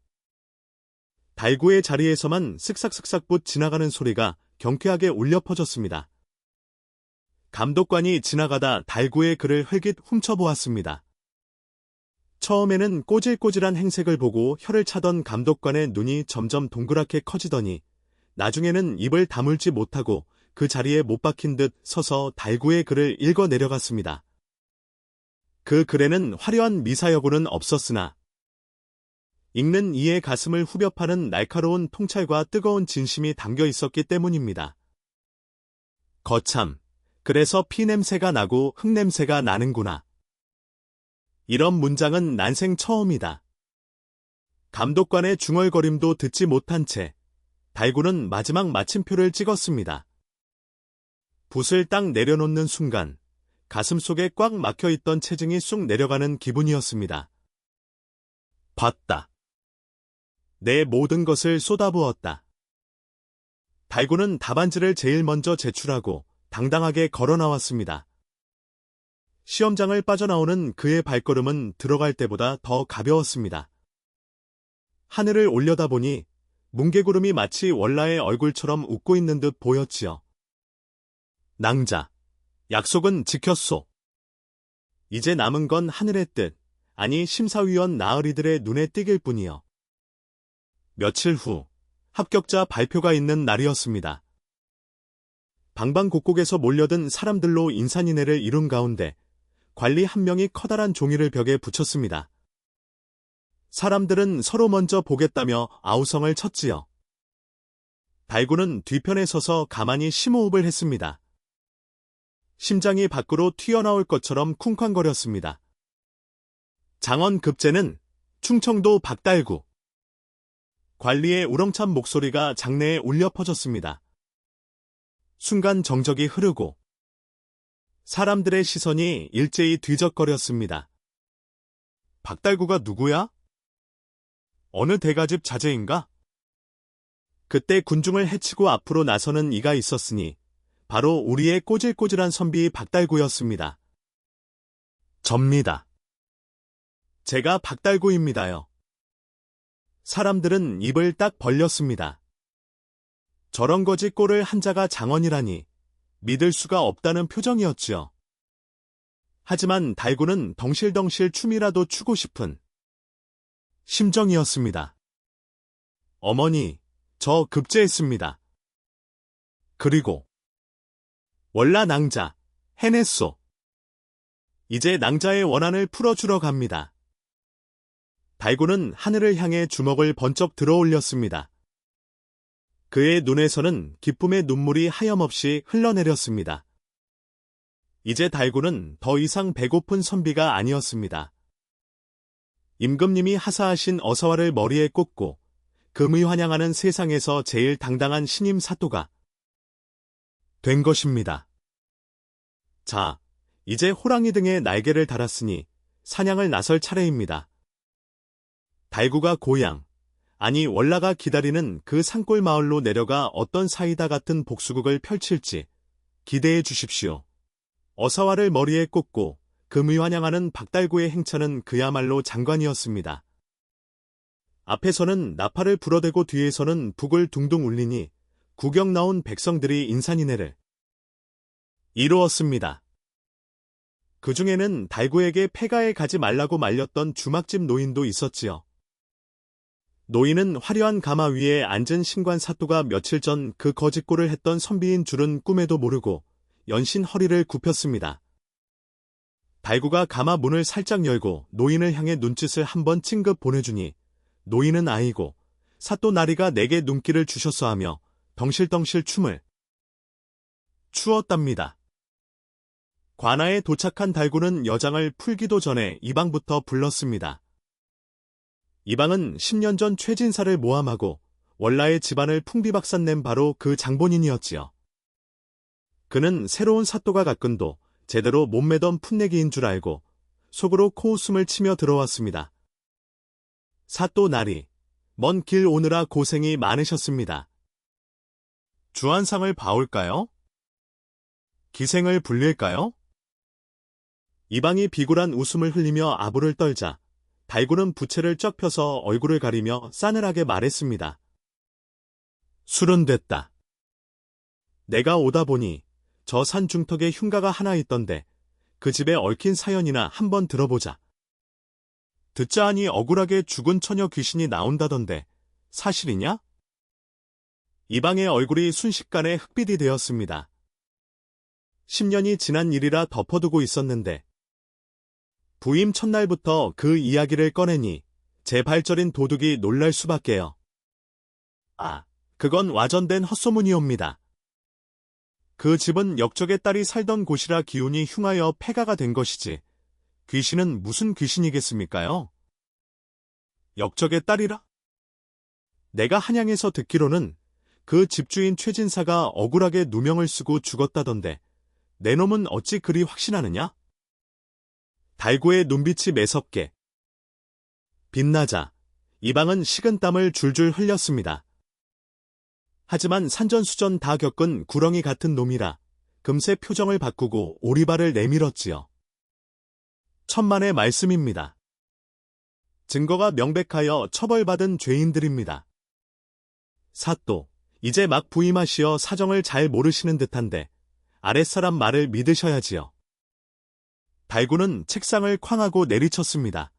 달구의 자리에서만 쓱싹쓱싹 지나가는 소리가 경쾌하게 울려 퍼졌습니다. 감독관이 지나가다 달구의 글을 흘깃 훔쳐보았습니다. 처음에는 꼬질꼬질한 행색을 보고 혀를 차던 감독관의 눈이 점점 동그랗게 커지더니 나중에는 입을 다물지 못하고 그 자리에 못 박힌 듯 서서 달구의 글을 읽어 내려갔습니다. 그 글에는 화려한 미사여구는 없었으나 읽는 이의 가슴을 후벼 파는 날카로운 통찰과 뜨거운 진심이 담겨 있었기 때문입니다. 거참, 그래서 피냄새가 나고 흙냄새가 나는구나. 이런 문장은 난생 처음이다. 감독관의 중얼거림도 듣지 못한 채 달구는 마지막 마침표를 찍었습니다. 붓을 딱 내려놓는 순간 가슴속에 꽉 막혀있던 체증이 쑥 내려가는 기분이었습니다. 봤다. 내 모든 것을 쏟아부었다. 달구는 답안지를 제일 먼저 제출하고 당당하게 걸어 나왔습니다. 시험장을 빠져나오는 그의 발걸음은 들어갈 때보다 더 가벼웠습니다. 하늘을 올려다보니 뭉게구름이 마치 월라의 얼굴처럼 웃고 있는 듯 보였지요. 낭자, 약속은 지켰소. 이제 남은 건 하늘의 뜻, 아니 심사위원 나으리들의 눈에 띄길 뿐이요. 며칠 후 합격자 발표가 있는 날이었습니다. 방방곡곡에서 몰려든 사람들로 인산인해를 이룬 가운데 관리 한 명이 커다란 종이를 벽에 붙였습니다. 사람들은 서로 먼저 보겠다며 아우성을 쳤지요. 달구는 뒤편에 서서 가만히 심호흡을 했습니다. 심장이 밖으로 튀어나올 것처럼 쿵쾅거렸습니다. 장원 급제는 충청도 박달구. 관리의 우렁찬 목소리가 장내에 울려 퍼졌습니다. 순간 정적이 흐르고 사람들의 시선이 일제히 뒤적거렸습니다. 박달구가 누구야? 어느 대가집 자제인가? 그때 군중을 해치고 앞으로 나서는 이가 있었으니 바로 우리의 꼬질꼬질한 선비 박달구였습니다. 접니다. 제가 박달구입니다요. 사람들은 입을 딱 벌렸습니다. 저런 거지 꼴을 한 자가 장원이라니 믿을 수가 없다는 표정이었지요. 하지만 달구는 덩실덩실 춤이라도 추고 싶은 심정이었습니다. 어머니, 저 급제했습니다. 그리고 월라 낭자, 해냈소. 이제 낭자의 원한을 풀어주러 갑니다. 달구는 하늘을 향해 주먹을 번쩍 들어 올렸습니다. 그의 눈에서는 기쁨의 눈물이 하염없이 흘러내렸습니다. 이제 달구는 더 이상 배고픈 선비가 아니었습니다. 임금님이 하사하신 어서와를 머리에 꽂고 금의 환영하는 세상에서 제일 당당한 신임 사또가 된 것입니다. 자, 이제 호랑이 등에 날개를 달았으니 사냥을 나설 차례입니다. 달구가 고향, 아니 월라가 기다리는 그 산골 마을로 내려가 어떤 사이다 같은 복수극을 펼칠지 기대해 주십시오. 어사와를 머리에 꽂고 금의 환영하는 박달구의 행차는 그야말로 장관이었습니다. 앞에서는 나팔을 불어대고 뒤에서는 북을 둥둥 울리니 구경 나온 백성들이 인산인해를 이루었습니다. 그 중에는 달구에게 폐가에 가지 말라고 말렸던 주막집 노인도 있었지요. 노인은 화려한 가마 위에 앉은 신관 사또가 며칠 전 그 거짓골을 했던 선비인 줄은 꿈에도 모르고 연신 허리를 굽혔습니다. 달구가 가마 문을 살짝 열고 노인을 향해 눈짓을 한번 찡긋 보내주니 노인은 아이고 사또 나리가 내게 눈길을 주셨어 하며 덩실덩실 춤을 추었답니다. 관아에 도착한 달구는 여장을 풀기도 전에 이방부터 불렀습니다. 이방은 10년 전 최진사를 모함하고 월라의 집안을 풍비박산 낸 바로 그 장본인이었지요. 그는 새로운 사또가 가끈도 제대로 못 매던 풋내기인 줄 알고 속으로 코웃음을 치며 들어왔습니다. 사또 나리, 먼 길 오느라 고생이 많으셨습니다. 주안상을 봐올까요? 기생을 불릴까요? 이방이 비굴한 웃음을 흘리며 아부를 떨자 달구는 부채를 쩍 펴서 얼굴을 가리며 싸늘하게 말했습니다. 술은 됐다. 내가 오다 보니 저 산 중턱에 흉가가 하나 있던데 그 집에 얽힌 사연이나 한번 들어보자. 듣자 하니 억울하게 죽은 처녀 귀신이 나온다던데 사실이냐? 이방의 얼굴이 순식간에 흑빛이 되었습니다. 10년이 지난 일이라 덮어두고 있었는데 부임 첫날부터 그 이야기를 꺼내니 제 발저린 도둑이 놀랄 수밖에요. 아, 그건 와전된 헛소문이옵니다. 그 집은 역적의 딸이 살던 곳이라 기운이 흉하여 폐가가 된 것이지 귀신은 무슨 귀신이겠습니까요? 역적의 딸이라? 내가 한양에서 듣기로는 그 집주인 최진사가 억울하게 누명을 쓰고 죽었다던데 내 놈은 어찌 그리 확신하느냐? 달구의 눈빛이 매섭게 빛나자 이방은 식은땀을 줄줄 흘렸습니다. 하지만 산전수전 다 겪은 구렁이 같은 놈이라 금세 표정을 바꾸고 오리발을 내밀었지요. 천만의 말씀입니다. 증거가 명백하여 처벌받은 죄인들입니다. 사또, 이제 막 부임하시어 사정을 잘 모르시는 듯한데 아랫사람 말을 믿으셔야지요. 달구는 책상을 쾅하고 내리쳤습니다.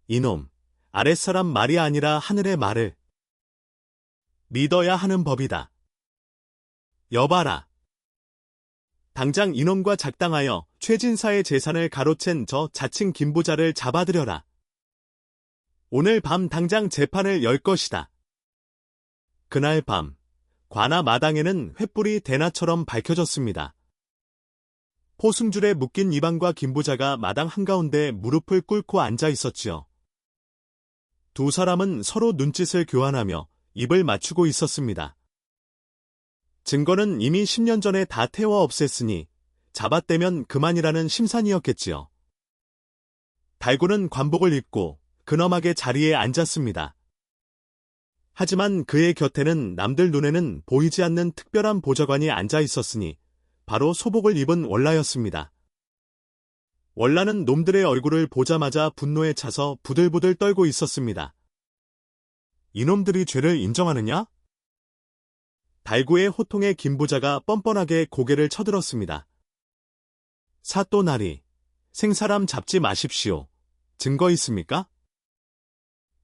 이놈, 아랫사람 말이 아니라 하늘의 말을 믿어야 하는 법이다. 여봐라. 당장 이놈과 작당하여 최진사의 재산을 가로챈 저 자칭 김부자를 잡아들여라. 오늘 밤 당장 재판을 열 것이다. 그날 밤 관아 마당에는 횃불이 대낮처럼 밝혀졌습니다. 포승줄에 묶인 이방과 김부자가 마당 한가운데 무릎을 꿇고 앉아 있었지요. 두 사람은 서로 눈짓을 교환하며 입을 맞추고 있었습니다. 증거는 이미 10년 전에 다 태워 없앴으니 잡아떼면 그만이라는 심산이었겠지요. 달구는 관복을 입고 근엄하게 자리에 앉았습니다. 하지만 그의 곁에는 남들 눈에는 보이지 않는 특별한 보좌관이 앉아 있었으니 바로 소복을 입은 월라였습니다. 월라는 놈들의 얼굴을 보자마자 분노에 차서 부들부들 떨고 있었습니다. 이놈들이 죄를 인정하느냐? 달구의 호통에 김부자가 뻔뻔하게 고개를 쳐들었습니다. 사또 나리, 생사람 잡지 마십시오. 증거 있습니까?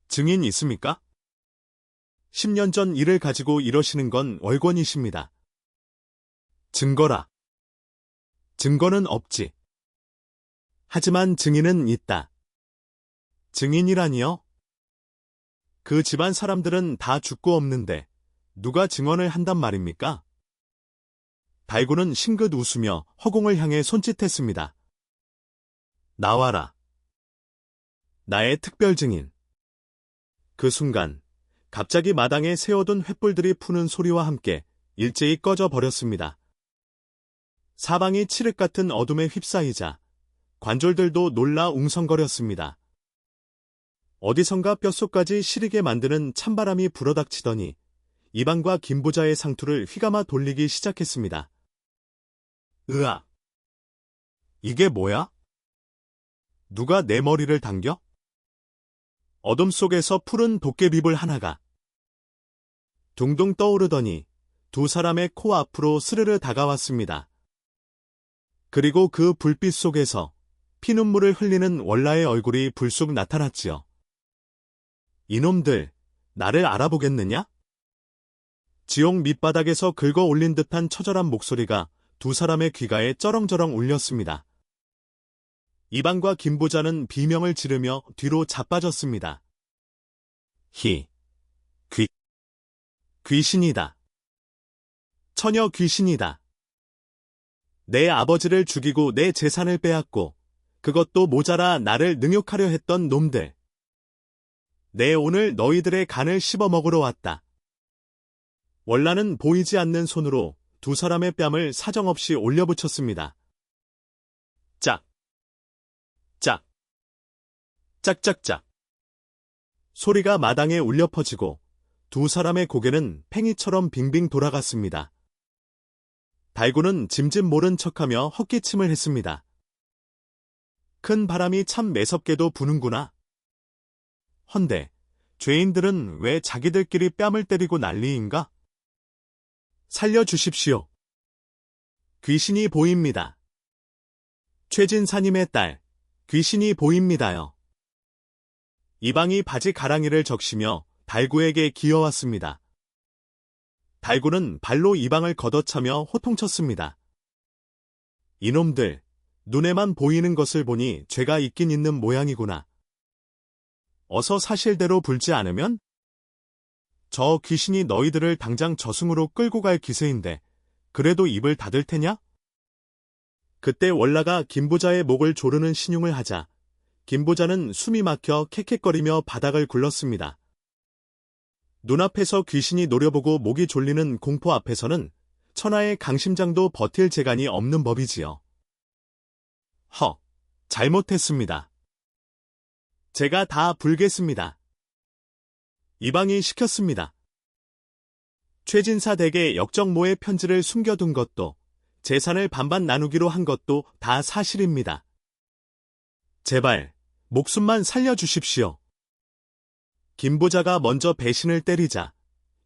증인 있습니까? 10년 전 일을 가지고 이러시는 건 월권이십니다. 증거라. 증거는 없지. 하지만 증인은 있다. 증인이라니요? 그 집안 사람들은 다 죽고 없는데 누가 증언을 한단 말입니까? 달구는 싱긋 웃으며 허공을 향해 손짓했습니다. 나와라. 나의 특별 증인. 그 순간 갑자기 마당에 세워둔 횃불들이 푸는 소리와 함께 일제히 꺼져 버렸습니다. 사방이 칠흑 같은 어둠에 휩싸이자 관졸들도 놀라 웅성거렸습니다. 어디선가 뼛속까지 시리게 만드는 찬바람이 불어닥치더니 이방과 김부자의 상투를 휘감아 돌리기 시작했습니다. 으악! 이게 뭐야? 누가 내 머리를 당겨? 어둠 속에서 푸른 도깨비불 하나가 둥둥 떠오르더니 두 사람의 코 앞으로 스르르 다가왔습니다. 그리고 그 불빛 속에서 피눈물을 흘리는 월라의 얼굴이 불쑥 나타났지요. 이놈들, 나를 알아보겠느냐? 지옥 밑바닥에서 긁어 올린 듯한 처절한 목소리가 두 사람의 귀가에 쩌렁쩌렁 울렸습니다. 이방과 김부자는 비명을 지르며 뒤로 자빠졌습니다. 귀신이다. 처녀 귀신이다. 내 아버지를 죽이고 내 재산을 빼앗고 그것도 모자라 나를 능욕하려 했던 놈들. 내 오늘 너희들의 간을 씹어먹으러 왔다. 월라는 보이지 않는 손으로 두 사람의 뺨을 사정없이 올려붙였습니다. 짝, 짝, 짝짝짝. 소리가 마당에 울려 퍼지고 두 사람의 고개는 팽이처럼 빙빙 돌아갔습니다. 달구는 짐짓 모른 척하며 헛기침을 했습니다. 큰 바람이 참 매섭게도 부는구나. 헌데 죄인들은 왜 자기들끼리 뺨을 때리고 난리인가? 살려주십시오. 귀신이 보입니다. 최진사님의 딸, 귀신이 보입니다요. 이방이 바지 가랑이를 적시며 달구에게 기어왔습니다. 달구는 발로 이방을 걷어차며 호통쳤습니다. 이놈들, 눈에만 보이는 것을 보니 죄가 있긴 있는 모양이구나. 어서 사실대로 불지 않으면? 저 귀신이 너희들을 당장 저승으로 끌고 갈 기세인데 그래도 입을 닫을 테냐? 그때 월라가 김부자의 목을 조르는 신용을 하자 김부자는 숨이 막혀 캑캑거리며 바닥을 굴렀습니다. 눈앞에서 귀신이 노려보고 목이 졸리는 공포 앞에서는 천하의 강심장도 버틸 재간이 없는 법이지요. 잘못했습니다. 제가 다 불겠습니다. 이방이 시켰습니다. 최진사 댁에 역정모의 편지를 숨겨둔 것도 재산을 반반 나누기로 한 것도 다 사실입니다. 제발 목숨만 살려주십시오. 김부자가 먼저 배신을 때리자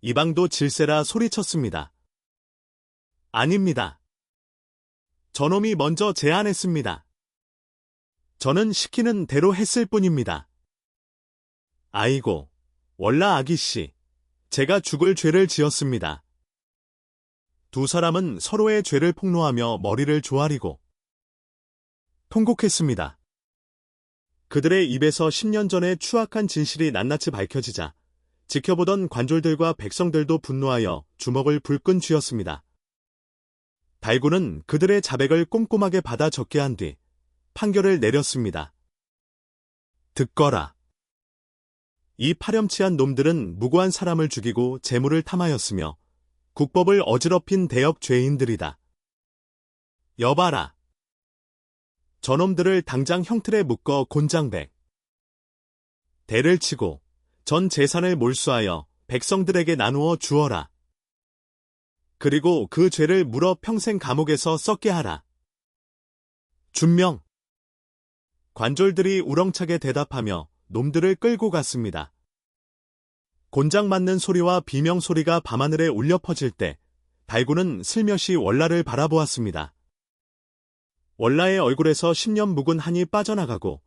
이방도 질세라 소리쳤습니다. 아닙니다. 저놈이 먼저 제안했습니다. 저는 시키는 대로 했을 뿐입니다. 아이고, 월라 아기씨, 제가 죽을 죄를 지었습니다. 두 사람은 서로의 죄를 폭로하며 머리를 조아리고 통곡했습니다. 그들의 입에서 10년 전의 추악한 진실이 낱낱이 밝혀지자 지켜보던 관졸들과 백성들도 분노하여 주먹을 불끈 쥐었습니다. 달구는 그들의 자백을 꼼꼼하게 받아 적게 한 뒤 판결을 내렸습니다. 듣거라. 이 파렴치한 놈들은 무고한 사람을 죽이고 재물을 탐하였으며 국법을 어지럽힌 대역 죄인들이다. 여봐라. 저놈들을 당장 형틀에 묶어 곤장백. 대를 치고 전 재산을 몰수하여 백성들에게 나누어 주어라. 그리고 그 죄를 물어 평생 감옥에서 썩게 하라. 준명. 관졸들이 우렁차게 대답하며 놈들을 끌고 갔습니다. 곤장 맞는 소리와 비명 소리가 밤하늘에 울려 퍼질 때 달구는 슬며시 월라를 바라보았습니다. 월라의 얼굴에서 10년 묵은 한이 빠져나가고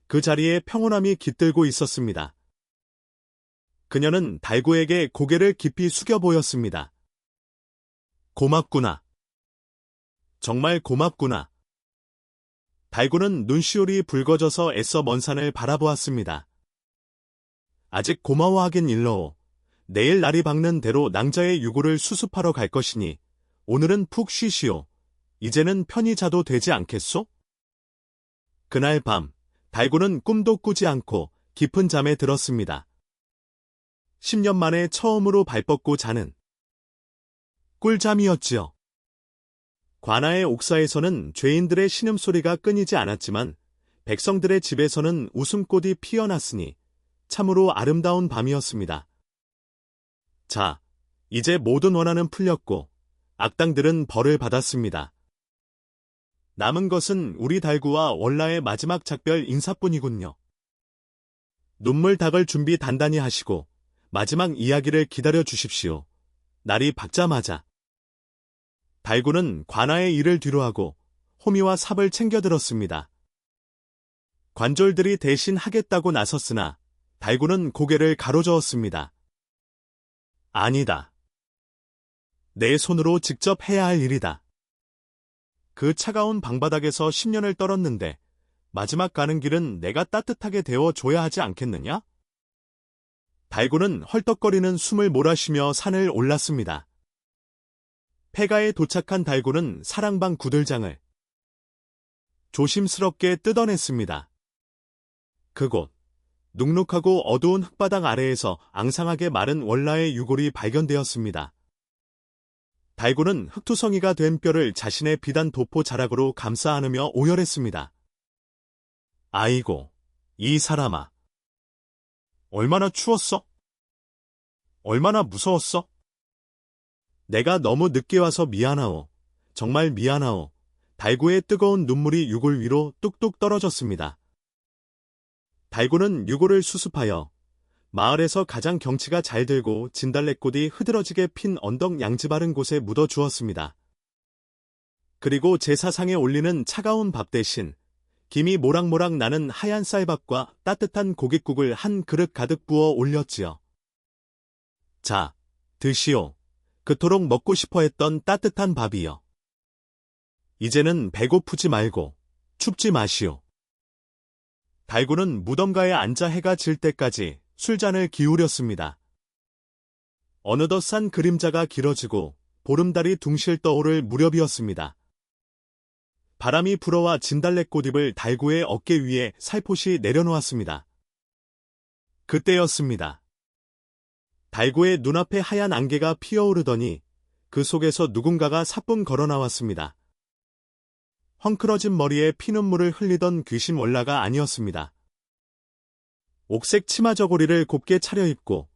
그 자리에 평온함이 깃들고 있었습니다. 그녀는 달구에게 고개를 깊이 숙여 보였습니다. 고맙구나. 정말 고맙구나. 달구는 눈시울이 붉어져서 애써 먼 산을 바라보았습니다. 아직 고마워하긴 일러오. 내일 날이 밝는 대로 낭자의 유고를 수습하러 갈 것이니 오늘은 푹 쉬시오. 이제는 편히 자도 되지 않겠소? 그날 밤 달구는 꿈도 꾸지 않고 깊은 잠에 들었습니다. 10년 만에 처음으로 발 뻗고 자는 꿀잠이었지요. 관아의 옥사에서는 죄인들의 신음소리가 끊이지 않았지만 백성들의 집에서는 웃음꽃이 피어났으니 참으로 아름다운 밤이었습니다. 자, 이제 모든 원한은 풀렸고 악당들은 벌을 받았습니다. 남은 것은 우리 달구와 월라의 마지막 작별 인사뿐이군요. 눈물 닦을 준비 단단히 하시고 마지막 이야기를 기다려 주십시오. 날이 밝자마자 달구는 관아의 일을 뒤로하고 호미와 삽을 챙겨 들었습니다. 관졸들이 대신 하겠다고 나섰으나 달구는 고개를 가로저었습니다. 아니다. 내 손으로 직접 해야 할 일이다. 그 차가운 방바닥에서 10년을 떨었는데 마지막 가는 길은 내가 따뜻하게 데워줘야 하지 않겠느냐? 달구는 헐떡거리는 숨을 몰아쉬며 산을 올랐습니다. 폐가에 도착한 달구는 사랑방 구들장을 조심스럽게 뜯어냈습니다. 그곳, 눅눅하고 어두운 흙바닥 아래에서 앙상하게 마른 월라의 유골이 발견되었습니다. 달구는 흙투성이가 된 뼈를 자신의 비단 도포 자락으로 감싸 안으며 오열했습니다. 아이고, 이 사람아. 얼마나 추웠어? 얼마나 무서웠어? 내가 너무 늦게 와서 미안하오. 정말 미안하오. 달구의 뜨거운 눈물이 유골 위로 뚝뚝 떨어졌습니다. 달구는 유골을 수습하여 마을에서 가장 경치가 잘 들고 진달래꽃이 흐드러지게 핀 언덕 양지 바른 곳에 묻어 주었습니다. 그리고 제사상에 올리는 차가운 밥 대신 김이 모락모락 나는 하얀 쌀밥과 따뜻한 고깃국을 한 그릇 가득 부어 올렸지요. 자, 드시오. 그토록 먹고 싶어 했던 따뜻한 밥이요. 이제는 배고프지 말고 춥지 마시오. 달구는 무덤가에 앉아 해가 질 때까지 술잔을 기울였습니다. 어느덧 산 그림자가 길어지고 보름달이 둥실 떠오를 무렵이었습니다. 바람이 불어와 진달래꽃잎을 달구의 어깨 위에 살포시 내려놓았습니다. 그때였습니다. 달구의 눈앞에 하얀 안개가 피어오르더니 그 속에서 누군가가 사뿐 걸어 나왔습니다. 헝클어진 머리에 피눈물을 흘리던 귀신 월라가 아니었습니다. 옥색 치마 저고리를 곱게 차려입고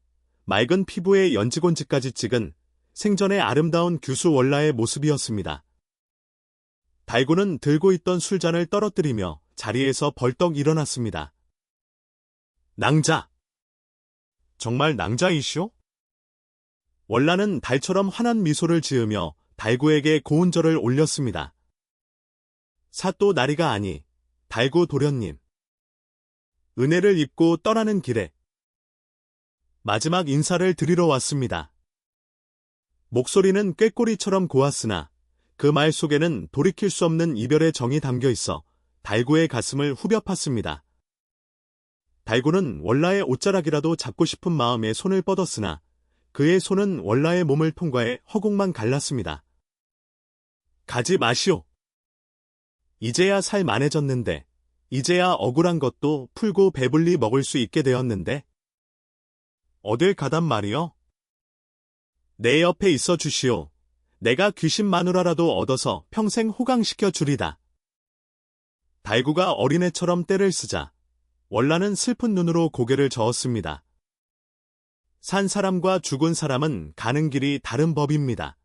맑은 피부에 연지곤지까지 찍은 생전의 아름다운 규수 월라의 모습이었습니다. 달구는 들고 있던 술잔을 떨어뜨리며 자리에서 벌떡 일어났습니다. 낭자! 정말 낭자이시오? 월라는 달처럼 환한 미소를 지으며 달구에게 고운절을 올렸습니다. 사또 나리가 아니, 달구 도련님. 은혜를 입고 떠나는 길에 마지막 인사를 드리러 왔습니다. 목소리는 꾀꼬리처럼 고왔으나 그 말 속에는 돌이킬 수 없는 이별의 정이 담겨 있어 달구의 가슴을 후벼 팠습니다. 달구는 월라의 옷자락이라도 잡고 싶은 마음에 손을 뻗었으나 그의 손은 월라의 몸을 통과해 허공만 갈랐습니다. 가지 마시오. 이제야 살 만해졌는데, 이제야 억울한 것도 풀고 배불리 먹을 수 있게 되었는데. 어딜 가단 말이요? 내 옆에 있어 주시오. 내가 귀신 마누라라도 얻어서 평생 호강시켜 주리다. 달구가 어린애처럼 떼를 쓰자 월라는 슬픈 눈으로 고개를 저었습니다. 산 사람과 죽은 사람은 가는 길이 다른 법입니다.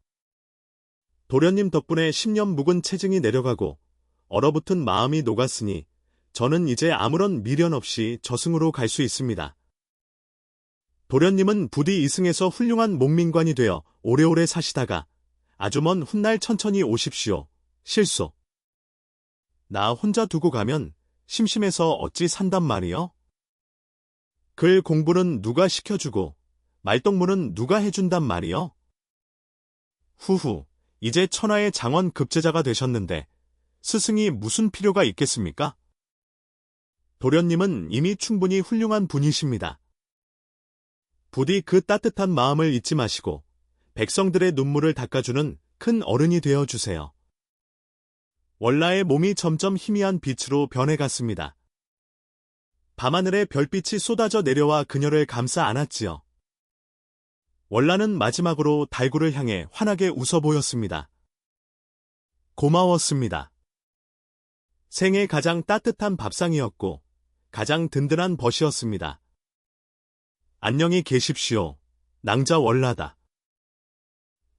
도련님 덕분에 10년 묵은 체증이 내려가고 얼어붙은 마음이 녹았으니 저는 이제 아무런 미련 없이 저승으로 갈 수 있습니다. 도련님은 부디 이승에서 훌륭한 목민관이 되어 오래오래 사시다가 아주 먼 훗날 천천히 오십시오. 실소. 나 혼자 두고 가면 심심해서 어찌 산단 말이요? 글 공부는 누가 시켜주고 말동무는 누가 해준단 말이요? 후후, 이제 천하의 장원 급제자가 되셨는데 스승이 무슨 필요가 있겠습니까? 도련님은 이미 충분히 훌륭한 분이십니다. 부디 그 따뜻한 마음을 잊지 마시고 백성들의 눈물을 닦아주는 큰 어른이 되어주세요. 월라의 몸이 점점 희미한 빛으로 변해갔습니다. 밤하늘에 별빛이 쏟아져 내려와 그녀를 감싸 안았지요. 월라는 마지막으로 달구를 향해 환하게 웃어 보였습니다. 고마웠습니다. 생애 가장 따뜻한 밥상이었고 가장 든든한 벗이었습니다. 안녕히 계십시오. 낭자 월라다.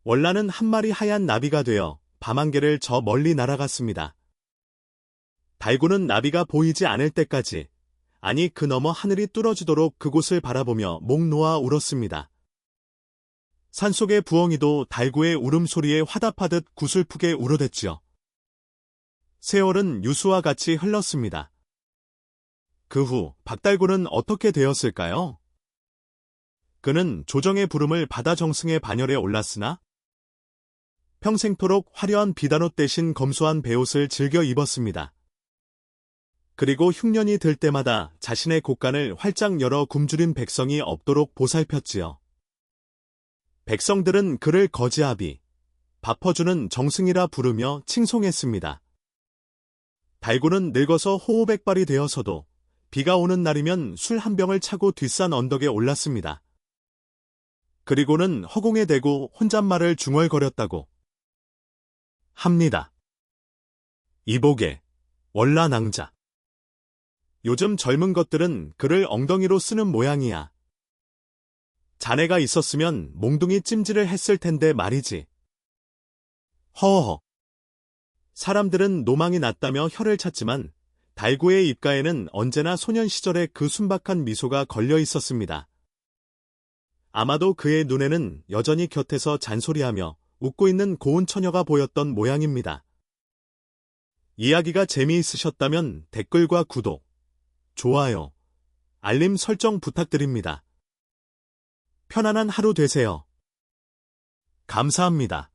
월라는 한 마리 하얀 나비가 되어 밤안개를 저 멀리 날아갔습니다. 달구는 나비가 보이지 않을 때까지 아니 그 너머 하늘이 뚫어지도록 그곳을 바라보며 목 놓아 울었습니다. 산속의 부엉이도 달구의 울음소리에 화답하듯 구슬프게 울어댔지요. 세월은 유수와 같이 흘렀습니다. 그 후 박달구는 어떻게 되었을까요? 그는 조정의 부름을 받아 정승의 반열에 올랐으나 평생토록 화려한 비단옷 대신 검소한 베옷을 즐겨 입었습니다. 그리고 흉년이 들 때마다 자신의 곳간을 활짝 열어 굶주린 백성이 없도록 보살폈지요. 백성들은 그를 거지아비, 밥퍼주는 정승이라 부르며 칭송했습니다. 달구는 늙어서 호호백발이 되어서도 비가 오는 날이면 술 한 병을 차고 뒷산 언덕에 올랐습니다. 그리고는 허공에 대고 혼잣말을 중얼거렸다고 합니다. 이복의 월라낭자. 요즘 젊은 것들은 그를 엉덩이로 쓰는 모양이야. 자네가 있었으면 몽둥이 찜질을 했을 텐데 말이지. 허허. 사람들은 노망이 났다며 혀를 찼지만 달구의 입가에는 언제나 소년 시절의 그 순박한 미소가 걸려 있었습니다. 아마도 그의 눈에는 여전히 곁에서 잔소리하며 웃고 있는 고운 처녀가 보였던 모양입니다. 이야기가 재미있으셨다면 댓글과 구독, 좋아요, 알림 설정 부탁드립니다. 편안한 하루 되세요. 감사합니다.